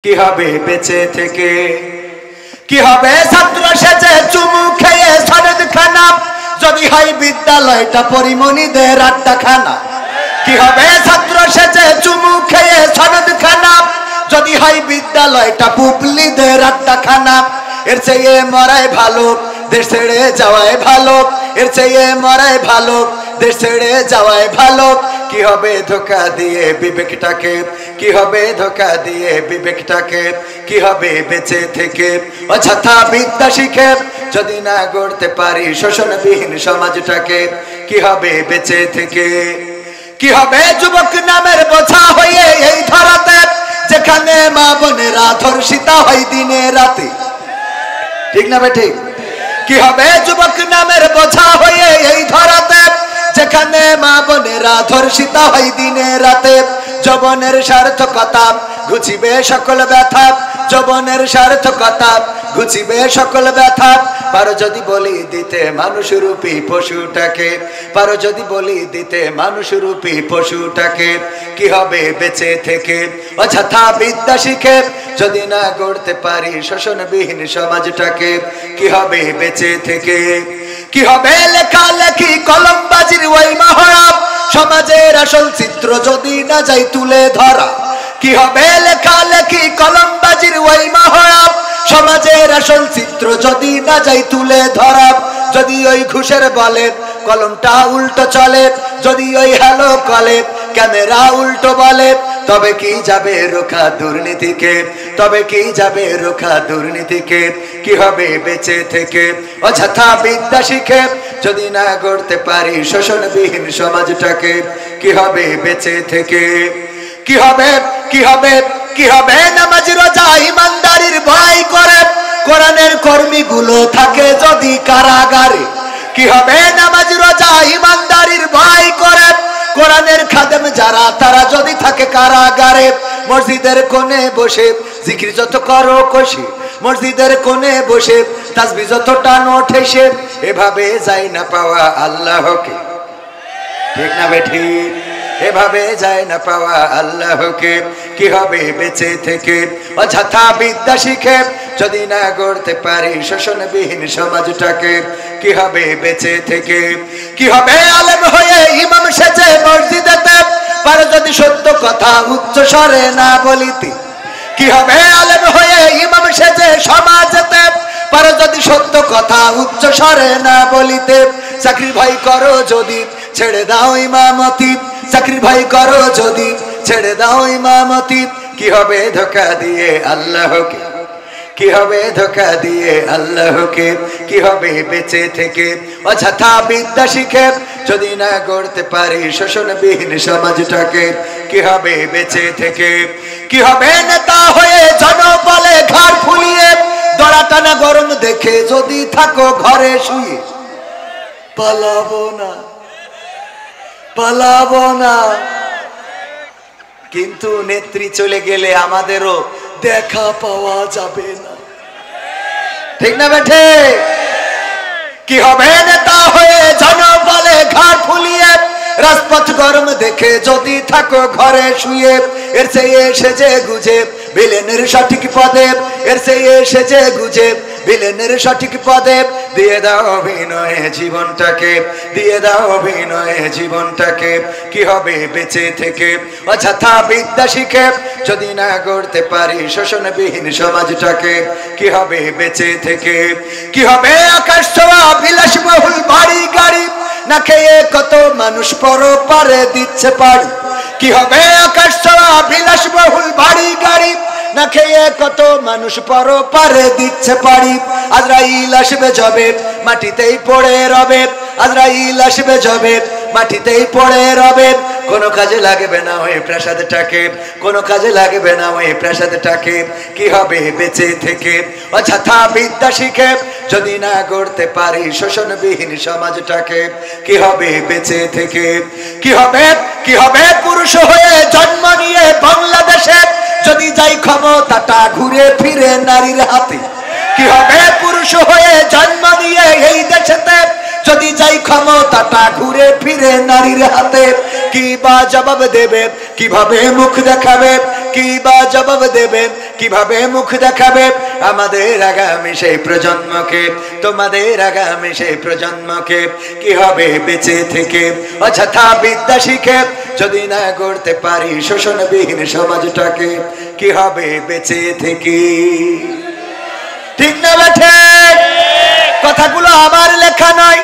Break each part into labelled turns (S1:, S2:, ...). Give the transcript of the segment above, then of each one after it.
S1: কি হবে বেঁচে থেকে, কি হবে ছাত্র সেজে চুমু খেয়ে সনদ খানা, যদি হয় বিদ্যালয়টা পরিমণিদের আড্ডাখানা। কি হবে ছাত্র সেজে চুমু খেয়ে সনদ খানা, যদি হয় বিদ্যালয়টা পুবলিদের আড্ডাখানা। এর চেয়ে মরাই ভালো দেশ ছেড়ে যাওয়াই ভালো, এর চেয়ে মরাই ভালো দেশ ছেড়ে যাওয়াই ভালো। কি হবে ধোঁকা দিয়ে বিবেকটাকে, কি হবে ধোঁকা দিয়ে বিবেকটাকে, কি হবে বেঁচে থেকে অযথা বিদ্যা শিখে যদি না গড়তে পারি শোষণবিহীন সমাজটাকে। কি হবে বেঁচে থেকে, কি হবে যুবক নামের বোঝা হয়ে এই ধরাতে, যেখানে মা বোনেরা ধর্ষিতা হয় দিনে রাতে। ঠিক না বে ঠিক? কি হবে যুবক নামের বোঝা হয়ে এই ধরাতে, যেখানে মা বোনেরা ধর্ষিতা হয় দিনে রাতে। যৌবনের সার্থকতা ঘুচিবে সকল ব্যথা, যৌবনের সার্থকতা ঘুচিবে সকল ব্যথা। পারো যদি বলি দিতে মানুষরূপী পশুটাকে, পারো যদি বলি দিতে মানুষরূপী পশুটাকে। কি হবে বেঁচে থেকে অযথা বিদ্যা শিখে যদি না গড়তে পারি শোষণবিহীন সমাজটাকে। কি হবে বেঁচে থেকে, কি হবে লেখালেখি কলমবাজির ওই মহড়া, সমাজের আসল চিত্র যদি না যাই তুলে ধরা। কি হবে লেখালেখি কলমবাজির ওই মহড়া, সমাজের আসল চিত্র যদি না যাই তুলে ধরা। যদি ওই ঘুষের বলে কলমটা উল্টো চলে, যদি ওই হ্যালো কলে ক্যামেরা উল্টো বলে, তবে কি যাবে রোখা দুর্নীতিকে, তবে কি যাবে রোখা দুর্নীতিকে। কি হবে বেঁচে থেকে অযথা বিদ্যা শিখে যদি না গড়তে পারি শোষণবিহীন সমাজটাকে। কি হবে বেঁচে থেকে, কি হবে, কি হবে, কি হবে নামাজ রোজা ইমানদারির ভয় করে কোরআনের কর্মীগুলো থাকে যদি কারাগারে। কি হবে নামাজ রোজা ইমানদারির ভয় করে কোরআনের খাদেম যারা তারা যদি থাকে কারাগারে। মসজিদের কোণে বসে জিকির যত করো কষে, মসজিদের কোণে বসে তাসবিহ যত টানো ঠেসে, এভাবে যায় না পাওয়া আল্লাহকে। ঠিক না বেঠি? এভাবে যায় না পাওয়া আল্লাহকে। কি হবে বেঁচে থেকে অযথা বিদ্যা শিখে যদি না গড়তে পারি শোষণবিহীন সমাজটাকে। কি হবে বেঁচে থেকে, কি হবে আলেম হয়ে ইমাম সেজে মসজিদেতে, পারো যদি সত্য কথা উচ্চ স্বরে না বলিতে। কি হবে আলেম হয়ে ইমাম সেজে সমাজেতে, পারো যদি সত্য কথা উচ্চ স্বরে না বলিতে। চাকরি ভয় করো যদি ছেড়ে দাও ইমামতি, চাকরি ভয় করো যদি ছেড়ে দাও ইমামতি। কি হবে ধোঁকা দিয়ে আল্লাহকে, কি হবে ধোঁকা দিয়ে আল্লাহকে। কি হবে বেঁচে থেকে অযথা বিদ্যা শিখে যদি না গড়তে পারি শোষণবিহীন সমাজটাকে। কি হবে বেঁচে থেকে, কি হবে নেতা হয়ে জনবলে ঘাড় ফুলিয়ে দড়াটানা গরম দেখে যদি থাকো ঘরে শুয়ে। পালাবো না, পালাবো না, কিন্তু নেত্রী চলে গেলে আমাদেরও দেখা পাওয়া যাবে না। ঠিক না বেঠে? কি হবে নেতা হয়ে জনবলে ঘাড় ফুলিয়ে রাজপথ গরম দেখে যদি থাকো ঘরে শুয়ে। এর চেয়ে সেজে গুজে ভিলেনের সঠিক পদে, এর চেয়ে সেজে গুজে ভিলেনের সঠিক পদে দিয়ে দাও অভিনয়ে জীবনটাকে, দিয়ে দাও অভিনয়ে জীবনটাকে। কি হবে বেঁচে থেকে অযথা বিদ্যা শিখে যদি না গড়তে পারি শোষণবিহীন সমাজটাকে। কি হবে বেঁচে থেকে, কি হবে আকাশ ছোঁয়া বিলাসবহুল বাড়ি গাড়ি, না খেয়ে কত মানুষ পরপারে দিচ্ছে পাড়ি। কি হবে আকাশ ছোঁয়া বিলাসবহুল বাড়ি গাড়ি, না খেয়ে কত মানুষ পরপারে দিচ্ছে পাড়ি। আজরাইল আসবে যবে মাটিতেই পড়ে রবে, আজরাইল আসবে যবে মাটিতেই পড়ে রবে। কোনো কাজে লাগবে না ওই প্রাসাদটাকে, কোনো কাজে লাগবে না ওই প্রাসাদটাকে। কি হবে বেঁচে থেকে অযথা বিদ্যা শিখে যদি না গড়তে পারি শোষণবিহীন সমাজটাকে। কি হবে বেঁচে থেকে, কি হবে, কি হবে পুরুষ হয়ে জন্ম নিয়ে বাংলাদেশে যদি যাই ক্ষমতাটা ঘুরে ফিরে নারীর হাতে। কি হবে পুরুষ হয়ে জন্ম নিয়ে এই দেশেতে যদি যাই ক্ষমতাটা ঘুরে ফিরে নারীর হাতে। কি বা জবাব দেবে, কিভাবে মুখ দেখাবে, কি বা জবাব দেবে, কিভাবে মুখ দেখাবে আমাদের আগামী সেই প্রজন্মকে, তোমাদের আগামী সেই প্রজন্মকে? কি হবে বেঁচে থেকে অযথা বিদ্যা শিখে যদি না গড়তে পারি শোষণবিহীন সমাজটাকে? কি হবে বেঁচে থেকে? ঠিক না বেঠে? কথাগুলো আমার লেখা নয়,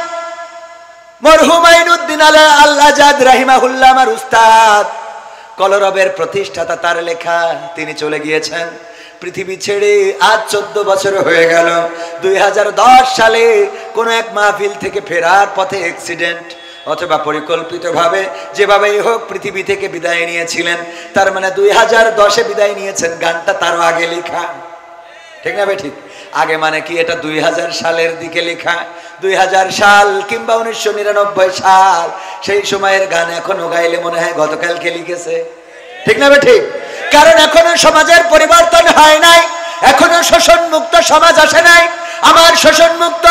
S1: মরহুম আইনুদ্দিন আল-আজাদ রাহিমাহুল্লাহ আমার উস্তাদ, কলরবের প্রতিষ্ঠাতা, তার লেখা। তিনি চলে গিয়েছেন পৃথিবী ছেড়ে আজ 14 বছর হয়ে গেল। 2010 সালে কোন এক মাহফিল থেকে ফেরার পথে অ্যাক্সিডেন্ট অথবা পরিকল্পিতভাবে যেভাবেই হোক পৃথিবী থেকে বিদায় নিয়েছিলেন। তার মানে 2010-এ বিদায় নিয়েছেন, গানটা তারও আগে লেখা। ঠিক না ভাই? ঠিক। আগে মানে কি, এটা 2000 সালের দিকে লেখা। 2000 সাল কিংবা 1999 সাল, সেই সময়ের গান এখনো গাইলে মনে হয় গতকালকে লিখেছে। ঠিক না ভাই? ঠিক। কারণ এখনো সমাজের পরিবর্তন হয় নাই, এখনো শোষণ মুক্ত সমাজ আসে নাই। আমার শোষণ মুক্ত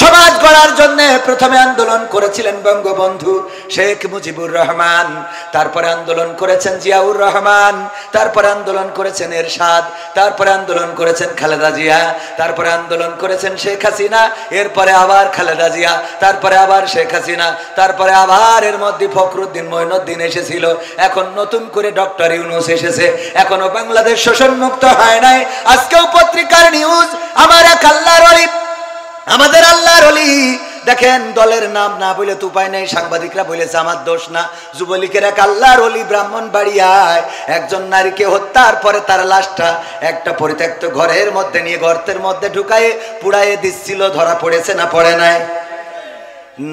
S1: সমাজ গড়ার জন্য প্রথমে আন্দোলন করেছিলেন বঙ্গবন্ধু শেখ মুজিবুর রহমান, তারপরে আন্দোলন করেছেন জিয়াউর রহমান, তারপরে আন্দোলন করেছেন এরশাদ, তারপরে আন্দোলন করেছেন খালেদা জিয়া, তারপরে আন্দোলন করেছেন শেখ হাসিনা, এরপরে আবার খালেদা জিয়া, তারপরে আবার শেখ হাসিনা, তারপরে আবার এর মধ্যে ফখরুদ্দিন মঈনুদ্দিন এসেছিল, এখন নতুন করে ডক্টর ইউনূস এসেছে। এখনো বাংলাদেশ শোষণ মুক্ত হয় নাই। আজকেও পত্রিকার নিউজ, আমার এক আল্লাহর ওলি, আমাদের আল্লাহর ওলি, দেখেন দলের নাম না বলে তো উপায় নেই, সাংবাদিকরা বলেছে আমার দোষ না। যুবলীগের এক আল্লাহর ওলি ব্রাহ্মণবাড়িয়ায় একজন নারীকে হত্যার পরে তার লাশটা একটা পরিত্যক্ত ঘরের মধ্যে নিয়ে গর্তের মধ্যে ঢুকায়ে পুড়াইয়ে দিচ্ছিল। ধরা পড়েছে না পড়ে নাই?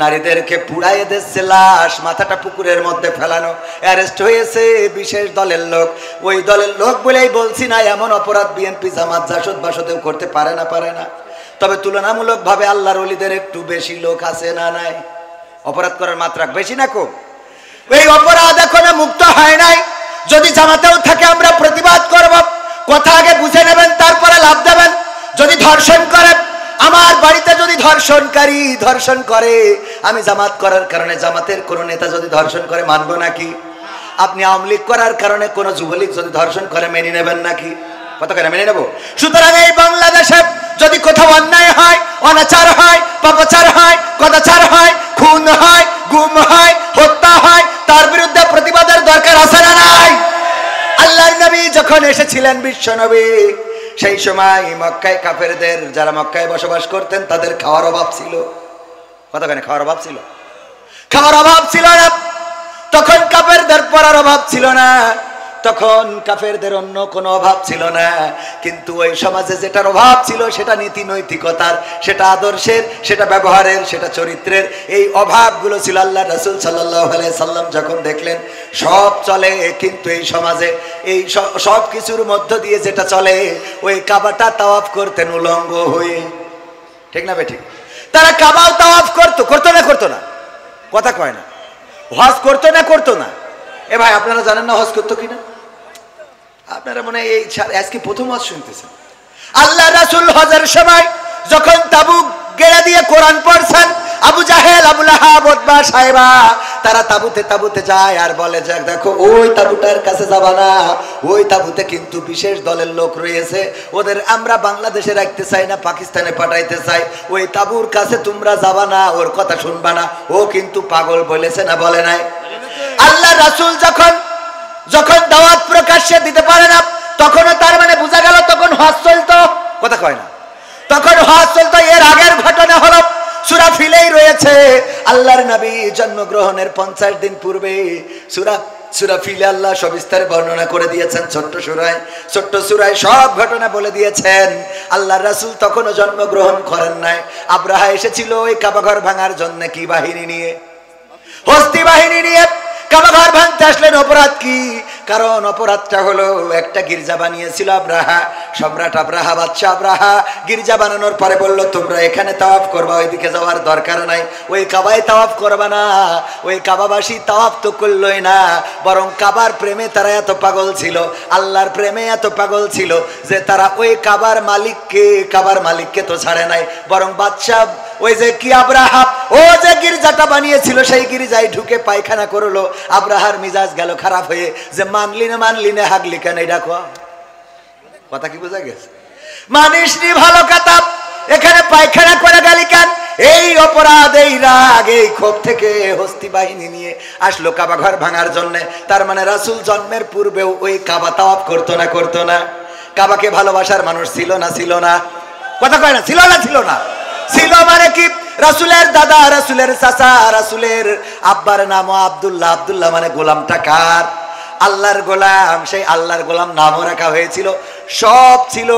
S1: নারীদেরকে পুড়াইয়ে দিচ্ছে, লাশ মাথাটা পুকুরের মধ্যে ফেলানো। অ্যারেস্ট হয়েছে বিশেষ দলের লোক। ওই দলের লোক বলেই বলছি না, এমন অপরাধ বিএনপি জামাত জাসদ বাসদেও করতে পারে না, পারে না। তবে তুলনামূলক ভাবে আল্লাহর ওলিদের একটু বেশি লোক আছে না নাই? অপরাধ করার মাত্রা বেশি না কম? এই অপরাধ এখনো মুক্ত হয় নাই। যদি জামাতেও থাকে আমরা প্রতিবাদ করব। কথা আগে বুঝে নেবেন, তারপরে লাভ দেবেন। যদি ধর্ষণ করে, আমার বাড়িতে যদি ধর্ষণকারী ধর্ষণ করে, আমি জামাত করার কারণে জামাতের কোন নেতা যদি ধর্ষণ করে মানবো নাকি? আপনি আওয়ামী লীগ করার কারণে কোন যুবলীগ যদি ধর্ষণ করে মেনে নেবেন নাকি? কত করে মেনে নেব? সুতরাং এই বাংলাদেশে যদি কোথাও অন্যায় হয়, অনাচার হয়, পাপাচার হয়, কদাচার হয়, খুন হয়, গুম হয়, হত্যা হয়, তার বিরুদ্ধে প্রতিবাদের দরকার আছে না নাই? আল্লাহর নবী যখন এসেছিলেন, বিশ্ব নবী, সেই সময় মক্কায় কাফেরদের, যারা মক্কায় বসবাস করতেন, তাদের খাওয়ার অভাব ছিল। কতখানি খাওয়ার অভাব ছিল? খাওয়ার অভাব ছিল না। তখন কাফেরদের পড়ার অভাব ছিল না, তখন কাফেরদের অন্য কোনো অভাব ছিল না। কিন্তু ওই সমাজে যেটার অভাব ছিল সেটা নীতি নৈতিকতার, সেটা আদর্শের, সেটা ব্যবহারের, সেটা চরিত্রের। এই অভাবগুলো ছিল। আল্লাহ রাসূল সাল্লাল্লাহু আলাইহি সাল্লাম যখন দেখলেন সব চলে, কিন্তু এই সমাজে এই সব কিছুর মধ্য দিয়ে যেটা চলে, ওই কাবাটা তাওয়াফ করতেন উলঙ্গ হয়ে। ঠিক না বেঠিক? তারা কাবাও তাওয়াফ করতো, করতো না? করতো না? কথা কয় না। হজ করতো না? করতো না? এ ভাই, আপনারা জানেন না হজ করতো কিনা? আপনারা মনে এই আজকে প্রথম হজ শুনতেছেন। আল্লাহ রাসূল হজের সময় যখন তাবুক গেড়ে দিয়ে কোরআন পড়ছেন, আবু জাহেল, আবু লাহাব, উতবা, সাইবা, তারা তাবুতে যায় আর বলে যে দেখো ওই তাবুটার কাছে যাবা না, ওই তাবুতে কিন্তু বিশেষ দলের লোক রয়েছে, ওদের আমরা বাংলাদেশে রাখতে চাই না, পাকিস্তানে পাঠাইতে চাই, ওই তাবুর কাছে তোমরা যাবা না, ওর কথা শুনবা না, ও কিন্তু পাগল বলেছে না বলে নাই? আল্লাহ রাসূল যখন দাওয়াত প্রকাশ্যে দিতে পারে না, তখনও তার মানে বোঝা গেল তখন হজ চলতো। কথা কয় না? তখন হজ চলতো। এর আগের ঘটনা হলো সূরা ফিলেই রয়েছে। আল্লাহর নবী জন্মগ্রহণের 50 দিন পূর্বে সূরা ফিলে আল্লাহ সবিস্তারে বর্ণনা করে দিয়েছেন। ছোট্ট সূরায় সব ঘটনা বলে দিয়েছেন। আল্লাহর রাসূল তখনও জন্মগ্রহণ করেন নাই। আব্রাহা এসেছিল ওই কাবাঘর ভাঙার জন্য কি বাহিনী নিয়ে? হস্তি বাহিনী নিয়ে। কাবাঘর ভাঙতে আসলেন। অপরাধ কি? কারণ অপরাধটা হলো একটা গির্জা বানিয়েছিল আব্রাহা, সম্রাট আব্রাহা, বাদশা আব্রাহা। গির্জা বানানোর পরে বলল তোমরা এখানে তাওয়াফ করবা, ওইদিকে যাওয়ার দরকার নাই, ওই কাবায় তাওয়াফ করবা না। ওই কাবাবাসী তাওয়াফ তো করলই না, বরং কাবার প্রেমে তারা এত পাগল ছিল, আল্লাহর প্রেমে এত পাগল ছিল যে তারা ওই কাবার মালিককে তো ছাড়ে নাই, বরং বাদশা ওই যে কি আব্রাহা ও যে গির্জাটা বানিয়েছিল সেই গির্জায় ঢুকে পায়খানা করলো। আব্রাহার মিজাজ গেল খারাপ হয়ে যে মানলি না হাগলি কেন? এটা কথা কি বোঝা গেছে? মানিস নি ভালো কথা, এখানে পায়খানা করে গালি কেন? এই অপরাধ, এই রাগ, এই ক্ষোভ থেকে হস্তি বাহিনী নিয়ে আসলো কাবা ঘর ভাঙার জন্য। তার মানে রাসূল জন্মের পূর্বেও ওই কাবা তাওয়াফ করতো না? করতো না? কাবাকে ভালোবাসার মানুষ ছিল না? ছিল না? কথা কয় না? ছিল না? ছিল না? ছিল মানে কি? রাসূলের দাদা, রাসূলের চাচা, রাসূলের আব্বার নামও আব্দুল্লাহ। আব্দুল্লাহ মানে গোলামটা কার? আল্লাহর গোলাম। সেই আল্লাহর গোলাম নামও রাখা হয়েছিল, সব ছিল,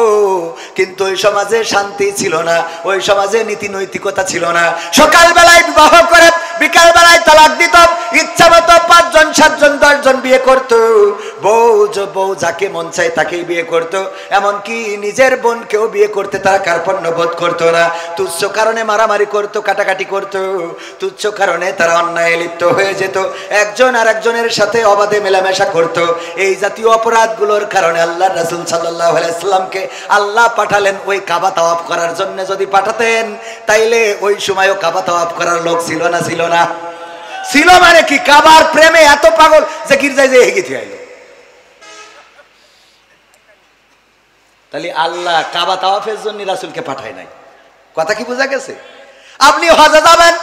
S1: কিন্তু ওই সমাজে শান্তি ছিল না, ওই সমাজে নীতি নৈতিকতা ছিল না। সকালবেলায় বিবাহ করে বিকাল বেলায় তালাক দিত, ইচ্ছা মতো 5 জন 7 জন 10 জন বিয়ে করত, বউ যাকে মন চায় তাকেই বিয়ে করত, এমনকি নিজের বোনকেও বিয়ে করতে তারা কার্পণ্য বোধ করতো না। তুচ্ছ কারণে মারামারি করত, কাটাকাটি করত, তুচ্ছ কারণে তারা অন্যায় লিপ্ত হয়ে যেত, একজন আর একজনের সাথে অবাধে মেলামেশা করত। এই জাতীয় অপরাধগুলোর কারণে আল্লাহ রাসূল সাল্লাল্লাহু আলাইহি সাল্লামকে আল্লাহ পাঠালেন ওই কাবা তাওয়াফ করার জন্য। যদি পাঠাতেন তাইলে ওই সময়ও কাবা তাওয়াফ করার লোক ছিল না? ছিল না? ছিল মানে কি? কাবার প্রেমে এত পাগল যে গির্জায় যেয়ে হেগে থিয়ে আইলো। তাহলে আল্লাহ কাবা তাওয়াফের জন্য রাসূলকে পাঠায় নাই। কথা কি বোঝা গেছে? আপনি হজে যাবেন,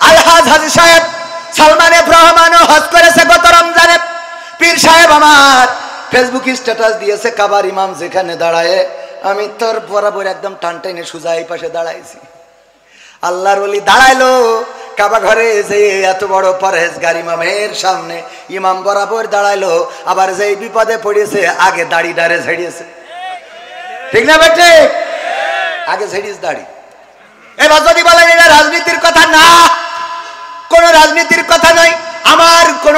S1: আলহাজ হাজী সাহেব সালমান এফ রহমানও হজ করেছে গত রমজানে। পীর সাহেব আমার ফেসবুক স্ট্যাটাস দিয়েছে, কাবার ইমাম যেখানে দাঁড়ায় আমি তোর বরাবর একদম টান টাইনে সোজা এই পাশে দাঁড়াইছি। আল্লাহর ওলি দাঁড়াইলো কাবা ঘরে, যে এত বড় পরহেজগার ইমামের সামনে ইমাম বরাবর দাঁড়াইলো, আবার যেই বিপদে পড়েছে আগে দাড়ি ডারে ঝেড়িয়েছে। ঠিক না বেটে? আগে ঝেড়িস দাড়ি। এবার যদি বলেন এটা রাজনীতির কথা, না, কোন রাজনীতির কথা নয়। আমার কোন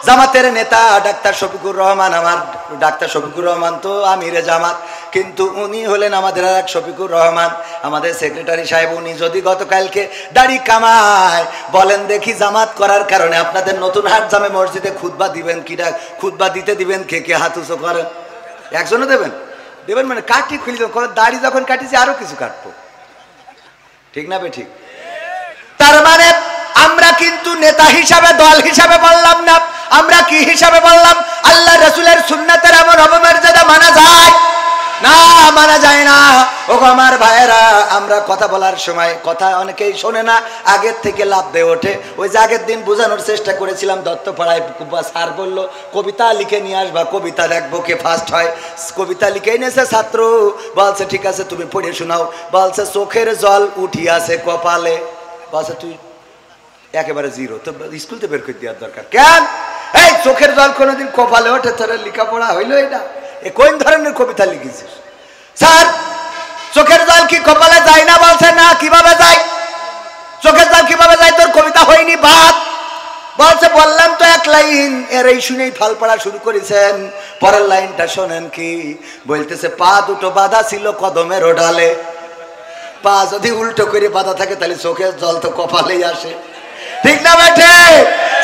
S1: জামাতের নেতা ডাক্তার শফিকুর রহমান, আমার ডাক্তার শফিকুর রহমান তো আমিরে জামাত, কিন্তু উনি হলেন আমাদের আর এক শফিকুর রহমান, আমাদের সেক্রেটারি সাহেব। উনি যদি গতকালকে দাড়ি কামায়, বলেন দেখি জামাত করার কারণে আপনাদের নতুন হাট জামে মসজিদে খুতবা দিবেন কিনা? খুতবা দিতে দিবেন কে কে? হাত উঁচু করেন। একজনও দেবেন? দেবেন মানে কাটি খুলি দেবেন। দাড়ি যখন কাটিছি আরো কিছু কাটবো। ঠিক না বে? ঠিক। তার মানে আমরা কিন্তু নেতা হিসাবে, দল হিসাবে বললাম না, আমরা কি হিসাবে বললাম? আল্লাহ রাসূলের সুন্নাতের এমন অবমর্যাদা মানা যায় না? মানা যায় না। ও আমার ভাইয়েরা, আমরা কথা বলার সময় কথা অনেকেই শোনে না, আগের থেকে লাভ দিয়ে ওঠে। ওই যে আগের দিন বোঝানোর চেষ্টা করেছিলাম, দত্তপাড়ায় স্যার বললো কবিতা লিখে নিয়ে আসবা, কবিতা দেখবো কে ফার্স্ট হয়। কবিতা লিখে এনেছে ছাত্র, বলছে ঠিক আছে তুমি পড়ে শোনাও। বলছে চোখের জল উঠিয়াছে কপালে। বলছে তুই একেবারে জিরো, তো স্কুল তো বের করে দেওয়ার দরকার। কেন? এই চোখের জল কোনোদিন কপালে ওঠে? তোর লেখাপড়া হইলো এটা? এ কোন ধরনের কবিতা লিখেছিস? স্যার চোখের জল কি কপালে যায় না? বলছে না। কিভাবে যায়? চোখের জল কিভাবে যায়? তোর কবিতা হয়নি বাদ। বলছে বললাম তো এক লাইন, এর এই শুনেই ফাল পড়া শুরু করেছেন। পরের লাইনটা শোনেন কি বলতেছে, পা দুটো বাঁধা ছিল কদমের ডালে। পা যদি উল্টো করে বাঁধা থাকে তাহলে চোখের জল তো কপালেই আসে। ঠিক না বেঠে?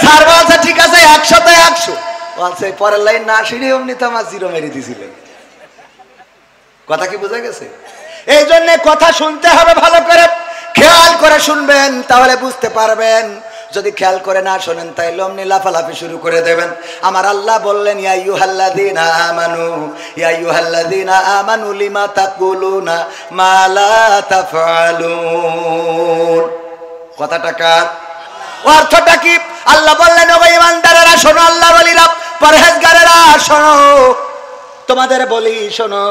S1: স্যার বলছে ঠিক আছে 100-তে 100। বলছে পরের লাইন না শুনে অমনি তো আমার জিরো মেরে দিয়েছিলেন। কথা কি বোঝা গেছে? এই জন্য কথা শুনতে হবে ভালো করে, খেয়াল করে শুনবেন, তাহলে বুঝতে পারবেন। যদি খেয়াল করে না শোনেন তাইলে অমনি লাফালাফি শুরু করে দেবেন। আমার আল্লাহ বললেন, ইয়া আইয়ুহাল্লাযীনা আমানু, ইয়া আইয়ুহাল্লাযীনা আমানু লিমা তাকুলুনা মা লা তাফআলুন। কথাটা কার? অর্থটা কি? আল্লাহ বললেন, ও ঈমানদারেরা শোনো, আল্লাহর ওলিরা, পরহেজগারেরা শোনো, তোমাদের বলি শোনো,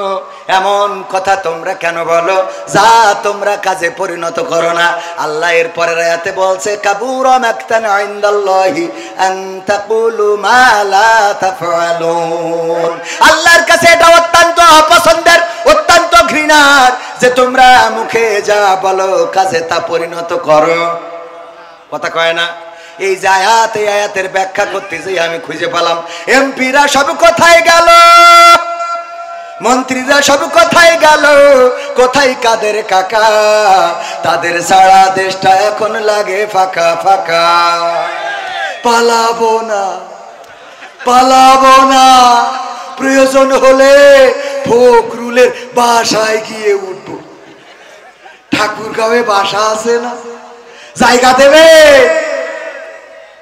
S1: এমন কথা তোমরা কেন বলো যা তোমরা কাজে পরিণত করো না। আল্লাহ এর পরের আয়াতে বলছে, কাবুরা মাকতান ইনদাল্লাহি আন তাকুলু মা লা তাফআলুন। আল্লাহর কাছে এটা অত্যন্ত অপছন্দের, অত্যন্ত ঘৃণার যে তোমরা মুখে যা বলো কাজে তা পরিণত করো। কথা কয় না? এই যে আয়াত, এই আয়াতের ব্যাখ্যা করতে যে আমি খুঁজে পেলাম, এমপিরা সব কোথায় গেল, মন্ত্রীরা সব কোথায় গেল, কোথায় কাদের কাকা, তাদের সারা দেশটা এখন লাগে ফাঁকা ফাঁকা। পালাবো না, পালাবো না, প্রয়োজন হলে ফখরুলের বাসায় গিয়ে উঠবো। ঠাকুরগাঁওয়ে বাসা আছে না? জায়গা দেবে?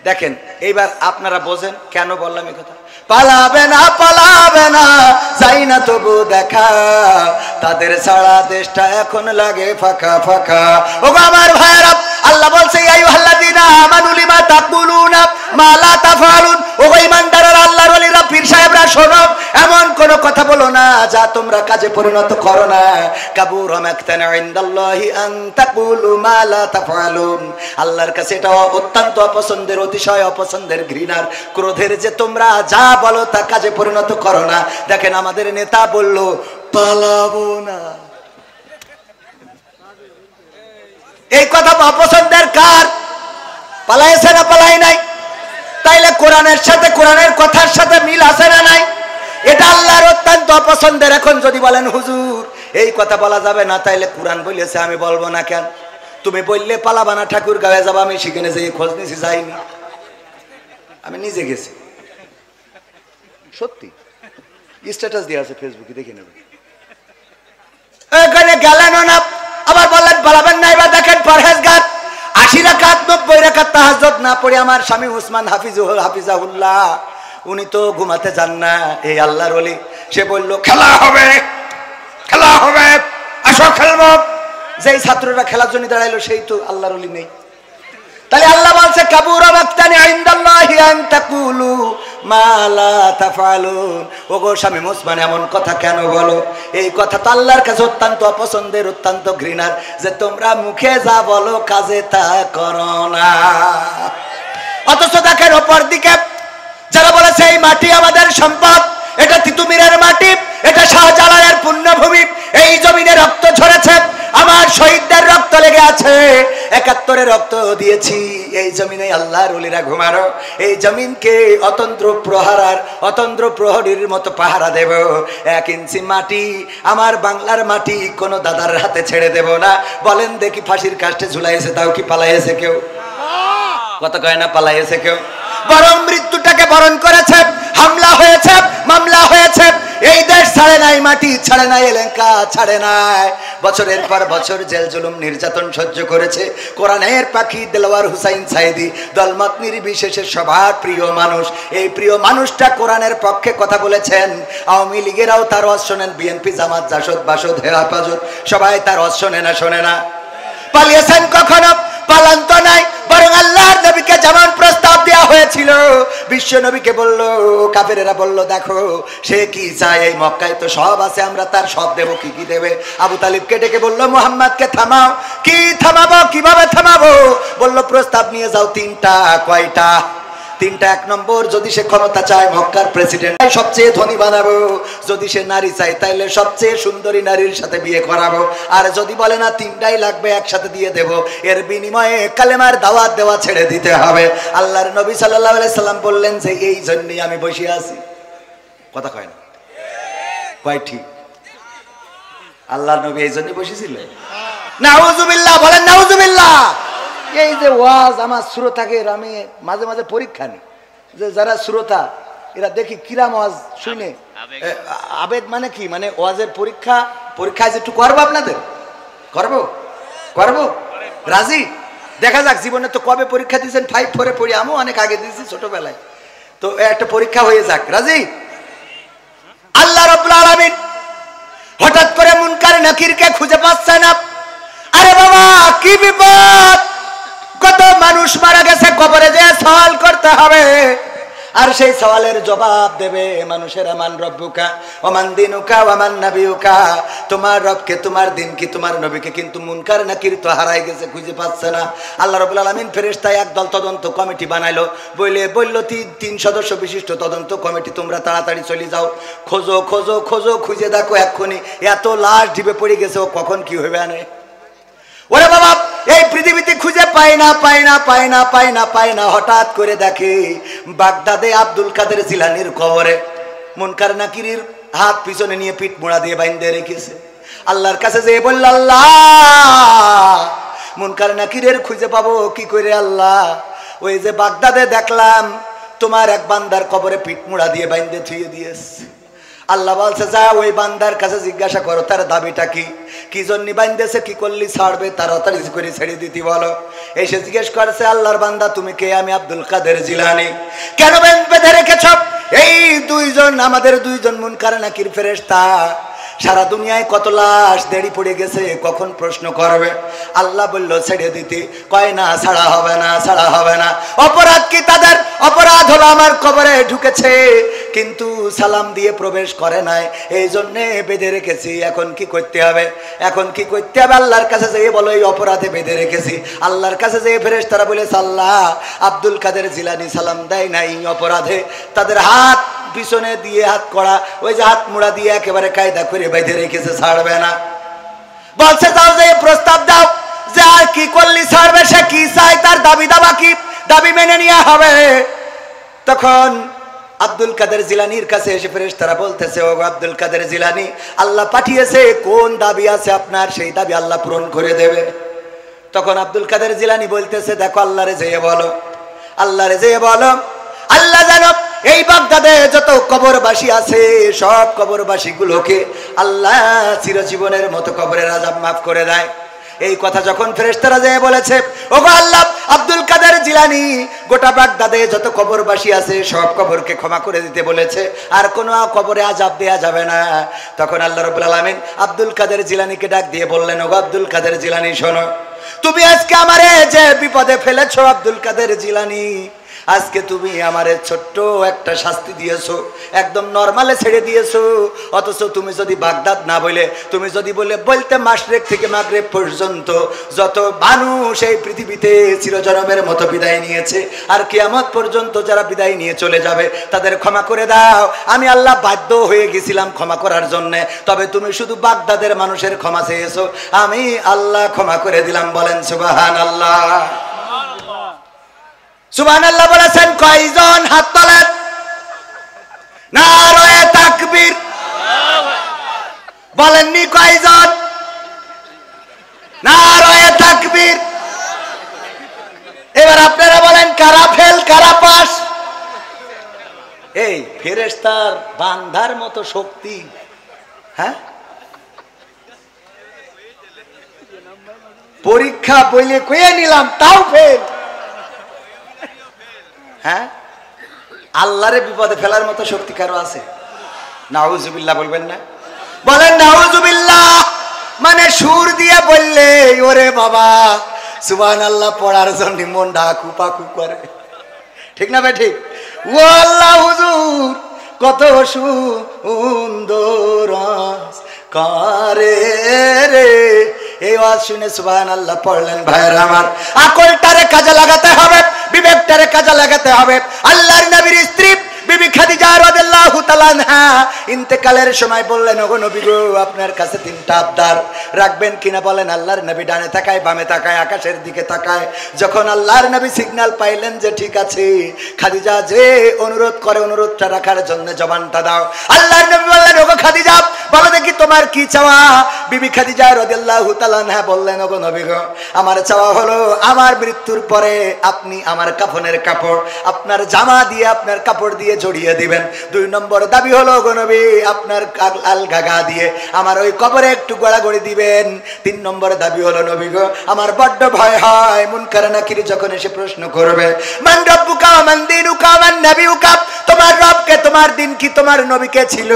S1: দেখেন এইবার আপনারা বোঝেন কেন বললাম এই কথা। পালাবে না যাই না তবু দেখা, তাদের ছাড়া দেশটা এখন লাগে ফাঁকা ফাঁকা। ওগো আমার ভাইরা, আল্লাহ বলছে ইয়া আইয়ুহাল্লাযীনা আমানু লিমা তাকুলুনা মা লা তাফআলুন। ওগো ঈমানদাররা, আল্লাহর ওলিরা, পীর সাহেবরা, শোনো, এমন কোন কথা বলো না যা তোমরা কাজে পরিণত করো না। কাবুরা মাকতান ইনদাল্লাহি আন তাকুলু মা লা তাফআলুন। আল্লাহর কাছে এটা অত্যন্ত অপছন্দের, অতিশয় অপছন্দের, ঘৃণার, ক্রোধের যে তোমরা যা বলো তা কাজে পরিণত করো না। দেখেন আমাদের নেতা বলল পালাবো না, এই কথা অপছন্দের কার? পালাইছে না পালাই নাই? তাইলে কোরআনের সাথে, কোরআনের কথার সাথে মিল আছে না নাই? এটা আল্লাহর অত্যন্ত অপছন্দের। এখন যদি বলেন হুজুর এই কথা বলা যাবে না, তাইলে কোরআন বলেছে আমি বলবো না কেন? তুমি বললে পালাবা না, ঠাকুর গায়ে যাবো, আমি সেখানে যেয়ে খোঁজ নিয়েছি, যাইনি, আমি নিজে গেছি, সত্যি স্ট্যাটাস দিয়ে আছে ফেসবুকে, দেখে নেবেন। এখানে গেলেন না, আবার বললেন পালাবেন না। এবার দেখেন পরহেজগার 80 রাকাত 90 রাকাত তাহাজ্জুদ না পড়ে আমার স্বামী উসমান হাফিজাহুল্লাহ, উনি তো ঘুমাতে যান না, এই আল্লাহর ওলি, সে বলল খেলা হবে, খেলা হবে, আসো খেলবো। যেই ছাত্ররা খেলার জন্য দাঁড়াইলো সেই তো আল্লাহর ওলি নেই। তাহলে আল্লাহ বলছে কাবুরা মাকতান ইনদাল্লাহি আন তাকুলু মা লা তাফআলুন। ওগো স্বামী উসমান এমন কথা কেন বলো? এই কথা তো আল্লাহর কাছে অত্যন্ত অপছন্দের, অত্যন্ত ঘৃণার, যে তোমরা মুখে যা বলো কাজে তা করো না। অথচ দেখেন অপর দিকে যারা বলেছে এই মাটি আমাদের সম্পদ, এটা তিতুমিরের মাটি, এটা শাহজালালের পুণ্যভূমি, এই জমিনে রক্ত ঝরেছে, আমার শহীদদের রক্ত লেগে আছে, 71-এ রক্ত দিয়েছি, এই জমিনে আল্লাহর ওলিরা ঘুমানো, এই জমিনকে অতন্ত্র প্রহরীর মতো পাহারা দেব। 1 ইঞ্চি মাটি, আমার বাংলার মাটি, কোন দাদার হাতে ছেড়ে দেব না। বলেন দেখি ফাঁসির কাস্টে ঝুলাইছে, তাও কি পালাইছে কেউ? কত কয় না পালাইছে কেউ? বরং মৃত্যুটাকে বরণ করেছে, হামলা হয়েছে, মামলা হয়েছে, এই দেশ ছাড়ে নাই, মাটি ছাড়ে নাই, এলাকা ছাড়ে নাই, বছরের পর বছর জেল জুলুম নির্যাতন সহ্য করেছে। কোরআনের পাখি দেলোয়ার হুসাইন সাইদি দলমত নির্বিশেষে সবার প্রিয় মানুষ, এই প্রিয় মানুষটা কোরআনের পক্ষে কথা বলেছেন। আওয়ামী লীগেরাও তার ওয়াজ শোনেন, বিএনপি, জামাত, জাসদ, বাসদ, হেফাজত, সবাই তার ওয়াজ শোনে না, শোনে না? পালিয়েছেন কখনো? পালান তো নাই, বরং আল্লাহর নবীকে যেমন প্রস্তাব দেওয়া হয়েছিল, বিশ্ব নবীকে বলল, কাফেরেরা বলল দেখো সে কি চায়, এই মক্কায় তো সব আছে, আমরা তার সব দেব, কি কি দেবে? আবু তালিবকে ডেকে বলল মুহাম্মদকে থামাও। কি থামাবো, কিভাবে থামাবো? বলল প্রস্তাব নিয়ে যাও 3টা। কয়টা? 3টা। 1 নম্বর, যদি সে ক্ষমতা চায় মক্কার প্রেসিডেন্ট সবচেয়ে ধনী বানাবো, যদি সে নারী চায় তাইলে সবচেয়ে সুন্দরী নারীর সাথে বিয়ে করাবো, আর যদি বলে না 3টাই লাগবে একসাথে দিয়ে দেব, এর বিনিময়ে কালেমার দাওয়াত দেওয়া ছেড়ে দিতে হবে। আল্লাহর নবী সাল্লাল্লাহু আলাইহি সাল্লাম বললেন যে এই জন্যই আমি বসে আছি। কথা কয় না? কয় ঠিক? আল্লাহর নবী এই জন্যই বসেছিলেন। নাউজুবিল্লাহ, বলেন নাউজুবিল্লাহ। এই যে ওয়াজ আমার শ্রোতাকে, আমি মাঝে মাঝে পরীক্ষা নিই, যে যারা শ্রোতা এরা দেখি কিরাম ওয়াজ শুনে, আবেগ মানে কি, মানে ওয়াজের পরীক্ষায় একটু করবো, আপনাদের করবো, রাজি? দেখা যাক, জীবনে তো কবে পরীক্ষা দিয়েছেন? 5 4 পড়ি, আমিও অনেক আগে দিয়েছি ছোটবেলায়, তো একটা পরীক্ষা হয়ে যাক, রাজি? আল্লাহ রাব্বুল আলামিন হঠাৎ করে মুনকার নাকিরকে খুঁজে পাচ্ছে না। আরে বাবা কি বিপদ, কত মানুষ মারা গেছে, কবরে যে সওয়াল করতে হবে, আর সেই সওয়ালের জবাব দেবে মানুষের। মান রব্বুকা ওয়া মান দিনুকা ওয়া মান নাবিয়ুকা, তোমার রবকে, তোমার দিন কি, তোমার নবীকে, কিন্তু মুনকার নাকির তো হারাই গেছে, খুঁজে পাচ্ছে না। আল্লাহ রাব্বুল আলামিন ফেরেশতা একদল তদন্ত কমিটি বানাইলো, বলল 3 সদস্য বিশিষ্ট তদন্ত কমিটি, তোমরা তাড়াতাড়ি চলে যাও, খোঁজো, খুঁজে দেখো এক্ষুনি এত লাশ ঢিবে পড়ে গেছে, ও কখন কি হবে আনে। ওরে বাবা, এই পৃথিবীতে খুঁজে পায় না। হঠাৎ করে দেখে বাগদাদে আব্দুল কাদের জিলানির কবরে মুনকার নাকিরের হাত পিছনে নিয়ে পিঠ মোড়া দিয়ে বাইন্ধে রেখেছে। আল্লাহর কাছে যেয়ে বলল, আল্লাহ মুনকার নাকিরের খুঁজে পাবো কি করে? আল্লাহ, ওই যে বাগদাদে দেখলাম তোমার এক বান্দার কবরে পিঠ মোড়া দিয়ে বাইন্ধে থুয়ে দিয়েছে। আল্লাহ বলছে যা ওই বান্দার কাছে জিজ্ঞাসা করো তার দাবিটা কি, কি জন্য বান্দেছে, কি করলি ছাড়বে, তাড়াতাড়ি করে ছেড়ে দিতে বলো। এসে জিজ্ঞেস করছে আল্লাহর বান্দা তুমি কে? আমি আব্দুল কাদের জিলানী। কেন বেঁধে রেখেছ? এই দুইজন আমাদের দুইজন মুনকার নাকির ফেরেশতা, সারা দুনিয়ায় কত লাশ দেড়ি পড়ে গেছে, কখন প্রশ্ন করবে? আল্লাহ বলল ছেড়ে দিতে, কয় না ছাড়া হবে না, ছাড়া হবে না। অপরাধ কি তাদের? অপরাধ হলো আমার কবরে ঢুকেছে কিন্তু সালাম দিয়ে প্রবেশ করে নাই, এই জন্যে বেঁধে রেখেছি। এখন কি করতে হবে? এখন কি করতে হবে? আল্লাহর কাছে যেয়ে বলো এই অপরাধে বেঁধে রেখেছি। আল্লাহর কাছে যেয়ে ফেরেশতারা বলেছে আল্লাহ আব্দুল কাদের জিলানী সালাম দেয় না এই অপরাধে, তাদের হাত পিছনে দিয়ে হাত করা, ওই যে হাত মুড়া দিয়ে একেবারে কায়দা করে বেঁধে রেখেছে, ছাড়বে না। বলছে যাও যে প্রস্তাব দাও যে আর কি করলি ছাড়বে, সে কি চাই, তার দাবি দাবা কি, দাবি মেনে নেওয়া হবে। তখন আব্দুল কাদের জিলানীর কাছে এসে ফেরেশতারা বলতেছে ও আব্দুল কাদের জিলানী, আল্লাহ পাঠিয়েছে, কোন দাবি আছে আপনার, সেই দাবি আল্লাহ পূরণ করে দেবে। তখন আব্দুল কাদের জিলানী বলতেছে দেখো আল্লাহরে যেয়ে বলো, আল্লাহরে যেয়ে বলো আল্লাহ জানো এই বাগদাদে যত কবরবাসী আছে সব কবরবাসী গুলোকে আল্লাহ চিরজীবনের মতো কবরের আযাব মাফ করে দেয়। এই কথা যখন ফেরেশতারা যেয়ে বলেছে ওগো আল্লাহ আব্দুল কাদের জিলানী গোটা বাগদাদে যত কবরবাসী আছে সব কবরকে ক্ষমা করে দিতে বলেছে, আর কোনো কবরে আযাব দেয়া যাবে না। তখন আল্লাহ রাব্বুল আলামিন আব্দুল কাদের জিলানীকে ডাক দিয়ে বললেন ওগো আব্দুল কাদের জিলানী শোনো, তুমি আজকে আমারে যে বিপদে ফেলেছো আব্দুল কাদের জিলানী, আজকে তুমি আমারে ছোট্ট একটা শাস্তি দিয়েছো, একদম নরমালে ছেড়ে দিয়েছো। অথচ তুমি যদি বাগদাদ না বলে, তুমি যদি বলতে মাশরিক থেকে মাগরিব পর্যন্ত যত মানুষ এই পৃথিবীতে চিরজনমের মতো বিদায় নিয়েছে আর কিয়ামত পর্যন্ত যারা বিদায় নিয়ে চলে যাবে তাদের ক্ষমা করে দাও, আমি আল্লাহ বাধ্য হয়ে গেছিলাম ক্ষমা করার জন্য। তবে তুমি শুধু বাগদাদের মানুষের ক্ষমা চেয়েছো, আমি আল্লাহ ক্ষমা করে দিলাম। বলেন সুবহানাল্লাহ। সুবহানাল্লাহ বলেছেন কয়জন? হাত তোলেন। নারায়ে তাকবীর। বলেননি কয়জন? নারায়ে তাকবীর। এবার আপনারা বলেন কারা ফেল কারা পাস? এই ফেরেশতার বান্দার মতো শক্তি, হ্যাঁ পরীক্ষা বইলে কয়ে নিলাম তাও ফেল। হ্যাঁ আল্লাহরে বিপদে ফেলার মতো শক্তি কারো আছে? নাউজুবিল্লাহ বলবেন না? বলেন নাউজুবিল্লাহ। মানে সুর দিয়ে বললে ওরে বাবা সুবহানাল্লাহ পড়ার জন্য মন ডাকু পাকু করে, ঠিক না ভাই? ঠিক। ও আল্লাহ হুজুর কত সুন্দর কারে রে, এই ওয়াজ শুনে সুবহানাল্লাহ পড়লেন। ভাইয়ের আমার আকলটারে কাজে লাগাতে হবে, বিবেকটারে কাজে লাগাতে হবে। আল্লাহর নবীর স্ত্রী বিবি খাদিজা রাদিয়াল্লাহু তাআলা আনহা ইন্তেকালের সময় বললেন ওগো নবী গো আপনার কাছে তিনটা আবদার রাখবেন কিনা বলেন। আল্লাহর নবী ডানে তাকায় বামে তাকায় আকাশের দিকে তাকায়। যখন আল্লাহর নবী সিগন্যাল পাইলেন যে ঠিক আছে, খাদিজা যে অনুরোধ করে অনুরোধটা রাখার জন্য জবানটা দাও। আল্লাহর নবী বললেন ওগো খাদিজা বলো দেখি তোমার কি চাওয়া। বিবি খাদিজা রাদিয়াল্লাহু তাআলা আনহা বললেন ওগো নবী গো আমার চাওয়া হলো আমার মৃত্যুর পরে আপনি আমার কাফনের কাপড় আপনার জামা দিয়ে আপনার কাপড় দিয়ে জড়িয়ে দিবেন। 2 নম্বর দাবি হলো গো নবী আপনার আলগা গা দিয়ে আমার ওই কবরে একটু গড়াগড়ি দিবেন। 3 নম্বর দাবি হলো নবী গো আমার বড্ড ভয় হয় মুনকার নাকির যখন এসে প্রশ্ন করবে মান রব্বুকা মান দীনুকা মান নবিয়ুকা, তোমার রব কে, তোমার দিন কি, তোমার নবী কে ছিল,